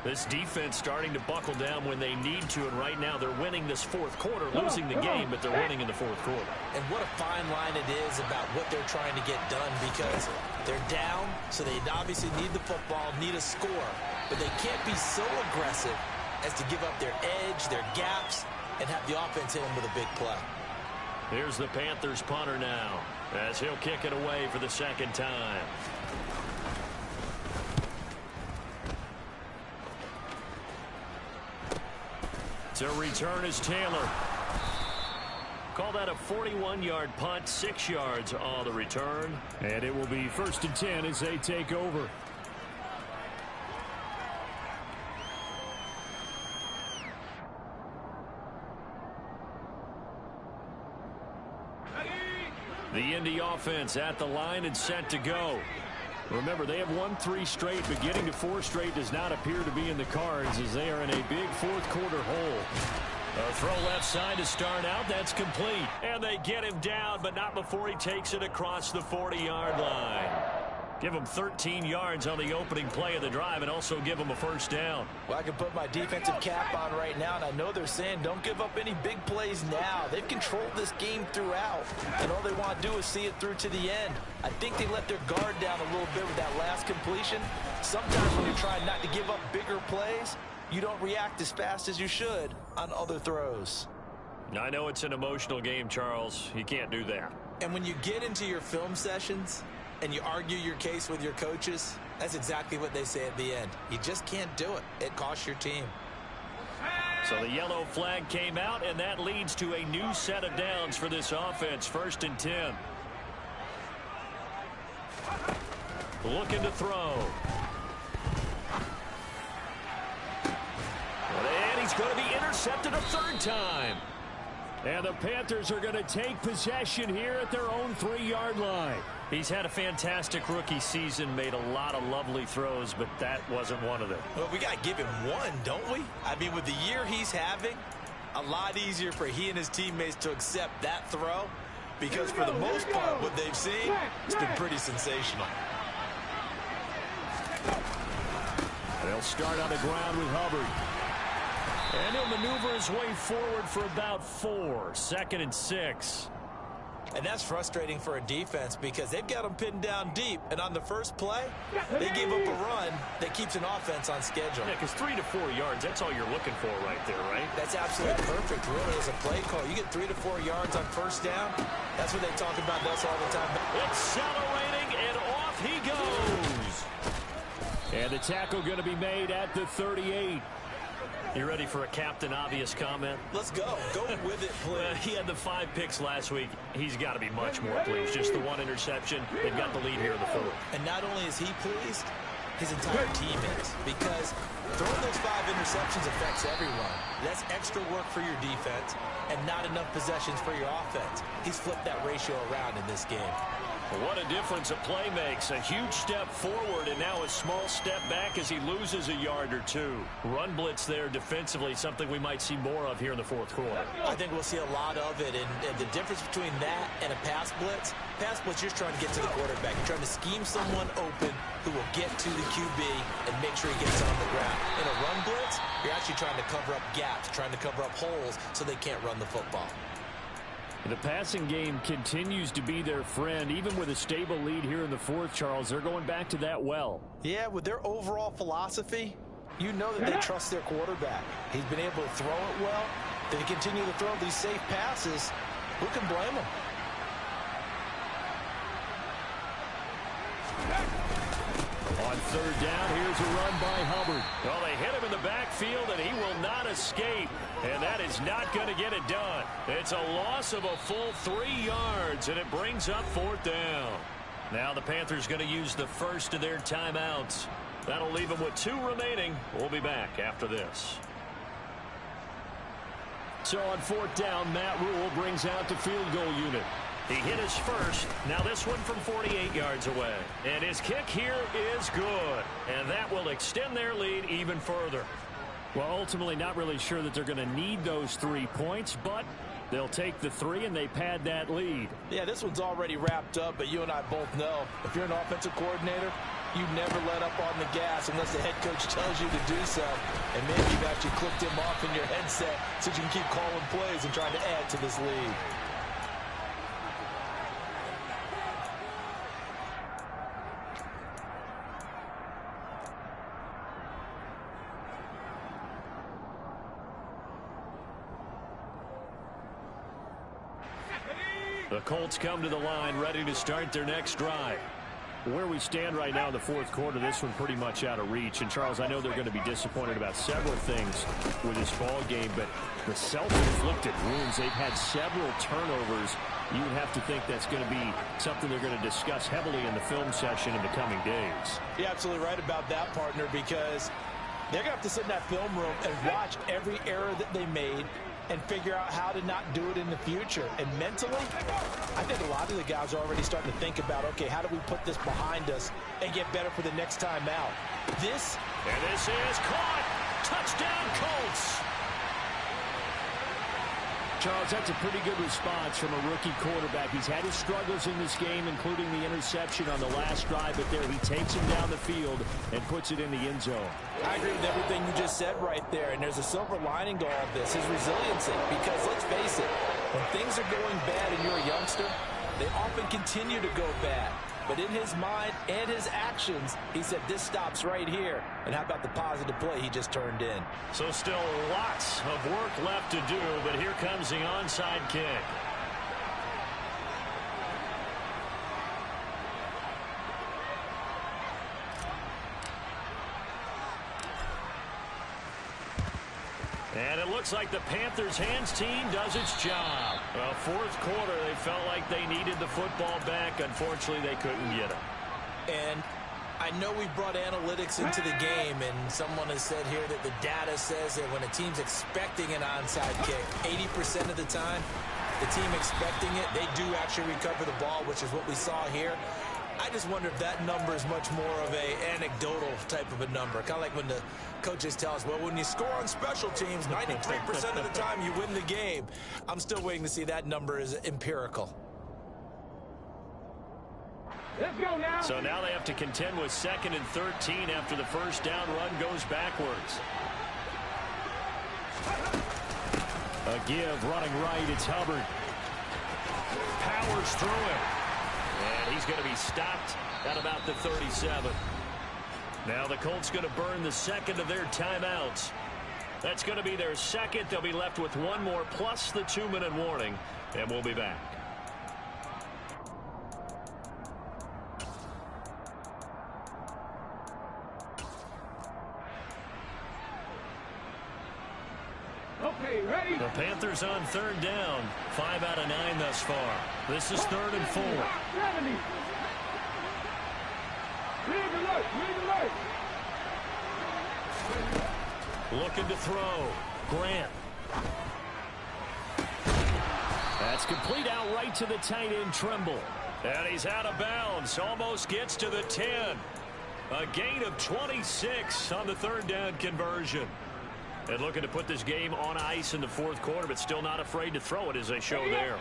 This defense starting to buckle down when they need to, and right now they're winning this 4th quarter, losing the game, but they're winning in the 4th quarter. And what a fine line it is about what they're trying to get done, because they're down, so they obviously need the football, need a score, but they can't be so aggressive as to give up their edge, their gaps, and have the offense hit them with a big play. Here's the Panthers punter now as he'll kick it away for the 2nd time. To return is Taylor. Call that a 41-yard punt, 6 yards on the return. And it will be 1st and 10 as they take over. The Indy offense at the line and set to go. Remember, they have won 3 straight, but getting to 4 straight does not appear to be in the cards as they are in a big fourth-quarter hole. A throw left side to start out. That's complete. And they get him down, but not before he takes it across the 40-yard line. Give him 13 yards on the opening play of the drive and also give him a first down. Well, I can put my defensive cap on right now, and I know they're saying don't give up any big plays now. They've controlled this game throughout, and all they want to do is see it through to the end. I think they let their guard down a little bit with that last completion. Sometimes when you're trying not to give up bigger plays, you don't react as fast as you should on other throws. I know it's an emotional game, Charles. You can't do that. And when you get into your film sessions and you argue your case with your coaches, that's exactly what they say at the end. You just can't do it. It costs your team. So the yellow flag came out, and that leads to a new set of downs for this offense. 1st and 10. Looking to throw. And he's going to be intercepted a 3rd time. And the Panthers are going to take possession here at their own 3-yard line. He's had a fantastic rookie season, made a lot of lovely throws, but that wasn't one of them. Well, we got to give him one, don't we? I mean, with the year he's having, a lot easier for he and his teammates to accept that throw because for the most part, what they've seen, it's been pretty sensational. They'll start on the ground with Hubbard. And he'll maneuver his way forward for about 4. 2nd and 6. And that's frustrating for a defense because they've got them pinned down deep. And on the first play, they gave up a run that keeps an offense on schedule. Yeah, because 3 to 4 yards, that's all you're looking for right there, right? That's absolutely perfect, really, as a play call. You get 3 to 4 yards on 1st down. That's what they talk about us all the time. Accelerating, and off he goes. And the tackle going to be made at the 38. You ready for a Captain Obvious comment? Let's go. Go with it, please. He had the 5 picks last week. He's got to be much more pleased. Just the 1 interception. They've got the lead here in the 4th. And not only is he pleased, his entire team is. Because throwing those 5 interceptions affects everyone. That's extra work for your defense and not enough possessions for your offense. He's flipped that ratio around in this game. What a difference a play makes. A huge step forward and now a small step back as he loses a yard or 2. Run blitz there defensively, something we might see more of here in the 4th quarter. I think we'll see a lot of it. And the difference between that and a pass blitz, you're just trying to get to the quarterback. You're trying to scheme someone open who will get to the QB and make sure he gets on the ground. In a run blitz, you're actually trying to cover up gaps, trying to cover up holes so they can't run the football. The passing game continues to be their friend. Even with a stable lead here in the 4th, Charles, they're going back to that well. Yeah, with their overall philosophy, you know that they trust their quarterback. He's been able to throw it well. They continue to throw these safe passes. Who can blame them? On 3rd down, here's a run by Hubbard. Well, they hit him in the backfield, and he will not escape. And that is not going to get it done. It's a loss of a full 3 yards, and it brings up 4th down. Now the Panthers going to use the first of their timeouts. That'll leave them with 2 remaining. We'll be back after this. So on 4th down, Matt Rule brings out the field goal unit. He hit his first. Now this one from 48 yards away. And his kick here is good. And that will extend their lead even further. Well, ultimately not really sure that they're going to need those 3 points, but they'll take the 3 and they pad that lead. Yeah, this one's already wrapped up, but you and I both know if you're an offensive coordinator, you never let up on the gas unless the head coach tells you to do so. And maybe you've actually clicked him off in your headset so you can keep calling plays and trying to add to this lead. The Colts come to the line ready to start their next drive. Where we stand right now in the 4th quarter, this one pretty much out of reach. And, Charles, I know they're going to be disappointed about several things with this ball game, but the self-inflicted wounds, they've had several turnovers. You would have to think that's going to be something they're going to discuss heavily in the film session in the coming days. You're absolutely right about that, partner, because they're going to have to sit in that film room and watch every error that they made, and figure out how to not do it in the future. And mentally, I think a lot of the guys are already starting to think about, okay, how do we put this behind us and get better for the next time out? This is caught. Touchdown, Colts. Charles, that's a pretty good response from a rookie quarterback. He's had his struggles in this game, including the interception on the last drive, but there he takes him down the field and puts it in the end zone. I agree with everything you just said right there, and there's a silver lining to all of this, his resiliency, because let's face it, when things are going bad and you're a youngster, they often continue to go bad. But in his mind and his actions, he said, this stops right here. And how about the positive play he just turned in? So still lots of work left to do, but here comes the onside kick. And it looks like the Panthers' hands team does its job. Well, fourth quarter, they felt like they needed the football back. Unfortunately, they couldn't get it. And I know we brought analytics into the game, and someone has said here that the data says that when a team's expecting an onside kick, 80% of the time, the team expecting it, they do actually recover the ball, which is what we saw here. I just wonder if that number is much more of a anecdotal type of a number. Kind of like when the coaches tell us, well, when you score on special teams, 93% of the time you win the game. I'm still waiting to see that number is empirical. Let's go now. So now they have to contend with 2nd and 13 after the first down run goes backwards. A give running right. It's Hubbard. Powers through it. And he's going to be stopped at about the 37. Now the Colts going to burn the second of their timeouts. That's going to be their second. They'll be left with one more plus the 2-minute warning. And we'll be back. Okay, ready? The Panthers on third down. 5 out of 9 thus far. This is 3rd and 4. 70. Lead alert, lead alert. Looking to throw. Grant. That's complete out right to the tight end, Trimble. And he's out of bounds. Almost gets to the 10. A gain of 26 on the 3rd down conversion. And looking to put this game on ice in the 4th quarter, but still not afraid to throw it as they show there.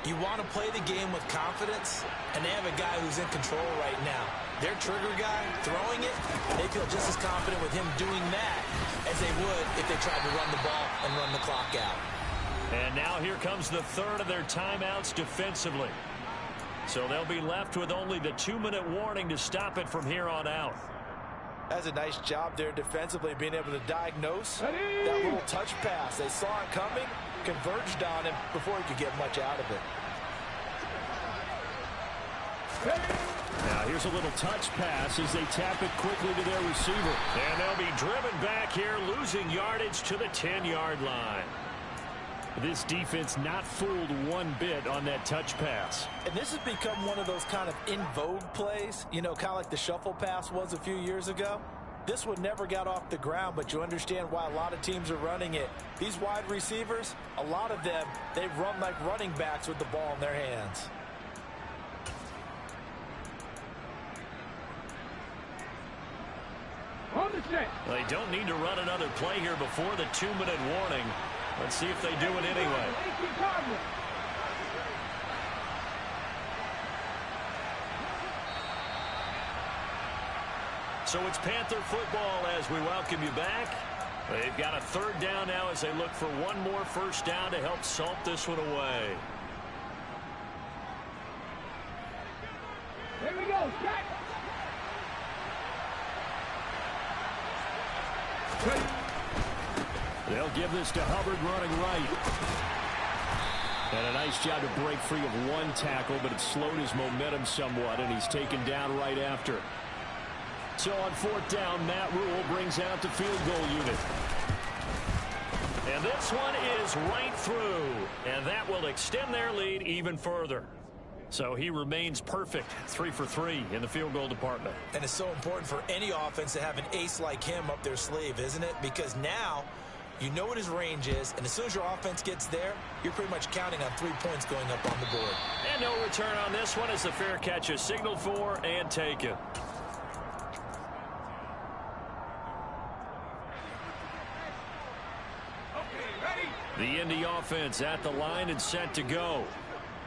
You want to play the game with confidence, and they have a guy who's in control right now. Their trigger guy throwing it, they feel just as confident with him doing that as they would if they tried to run the ball and run the clock out. And now here comes the 3rd of their timeouts defensively. So they'll be left with only the 2-minute warning to stop it from here on out. That's a nice job there defensively, being able to diagnose that little touch pass. They saw it coming, converged on him before he could get much out of it. Now here's a little touch pass as they tap it quickly to their receiver. And they'll be driven back here, losing yardage to the 10-yard line. This defense not fooled one bit on that touch pass. And this has become one of those kind of in vogue plays, you know, kind of like the shuffle pass was a few years ago. This one never got off the ground, but you understand why a lot of teams are running it. These wide receivers, a lot of them, they run like running backs with the ball in their hands. On the set. They don't need to run another play here before the 2-minute warning. Let's see if they do it anyway. So it's Panther football as we welcome you back. They've got a 3rd down now as they look for one more first down to help salt this one away. Here we go, set. They'll give this to Hubbard running right. And a nice job to break free of one tackle, but it slowed his momentum somewhat, and he's taken down right after. So on 4th down, Matt Rule brings out the field goal unit. And this one is right through. And that will extend their lead even further. So he remains perfect, 3 for 3 in the field goal department. And it's so important for any offense to have an ace like him up their sleeve, isn't it? Because now You know what his range is, and as soon as your offense gets there, you're pretty much counting on 3 points going up on the board. And no return on this one as the fair catch is signaled for and taken. The Indy offense at the line and set to go.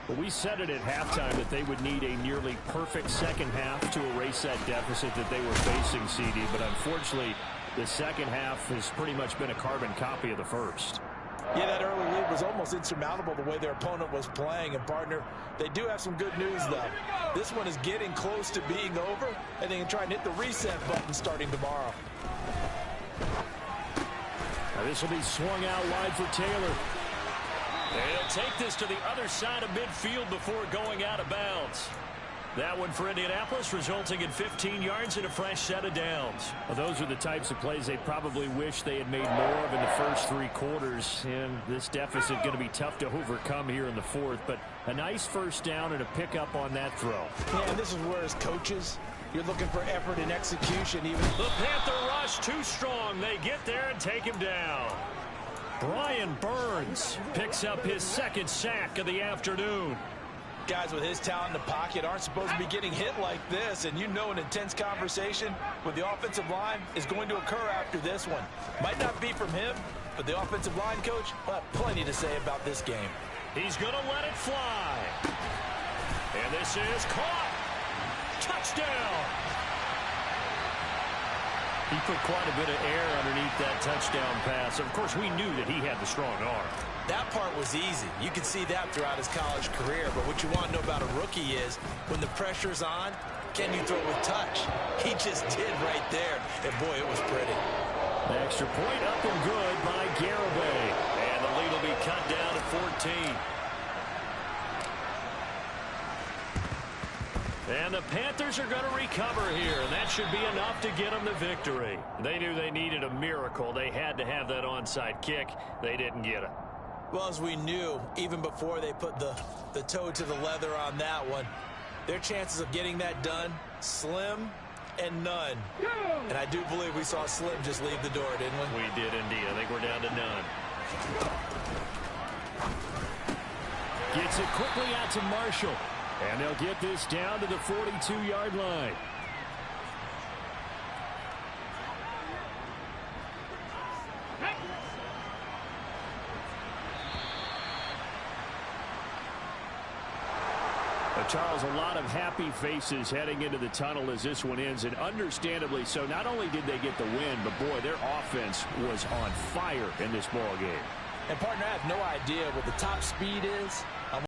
Well, we said it at halftime that they would need a nearly perfect second half to erase that deficit that they were facing, CD. But unfortunately, the second half has pretty much been a carbon copy of the first. Yeah, that early lead was almost insurmountable the way their opponent was playing. And, partner, they do have some good news, though. This one is getting close to being over, and they can try and hit the reset button starting tomorrow. Now this will be swung out wide for Taylor. They'll take this to the other side of midfield before going out of bounds. That one for Indianapolis, resulting in 15 yards and a fresh set of downs. Well, those are the types of plays they probably wish they had made more of in the first 3 quarters. And this deficit going to be tough to overcome here in the fourth. But a nice first down and a pickup on that throw. Yeah, and this is where, as coaches, you're looking for effort and execution. Even the Panther rush too strong. They get there and take him down. Brian Burns picks up his second sack of the afternoon. Guys with his talent in the pocket aren't supposed to be getting hit like this, and you know an intense conversation with the offensive line is going to occur after this one. Might not be from him, but the offensive line coach will have plenty to say about this game. He's going to let it fly. And this is caught. Touchdown. He put quite a bit of air underneath that touchdown pass. Of course, we knew that he had the strong arm. That part was easy. You could see that throughout his college career. But what you want to know about a rookie is when the pressure's on, can you throw it with touch? He just did right there. And, boy, it was pretty. The extra point up and good by Garibay. And the lead will be cut down at 14. And the Panthers are going to recover here, and that should be enough to get them the victory. They knew they needed a miracle. They had to have that onside kick. They didn't get it. Well, as we knew, even before they put the toe to the leather on that one, their chances of getting that done, slim and none. And I do believe we saw Slim just leave the door, didn't we? We did indeed. I think we're down to none. Gets it quickly out to Marshall. And they'll get this down to the 42-yard line. Charles, a lot of happy faces heading into the tunnel as this one ends, and understandably so. Not only did they get the win, but, boy, their offense was on fire in this ball game. And, partner, I have no idea what the top speed is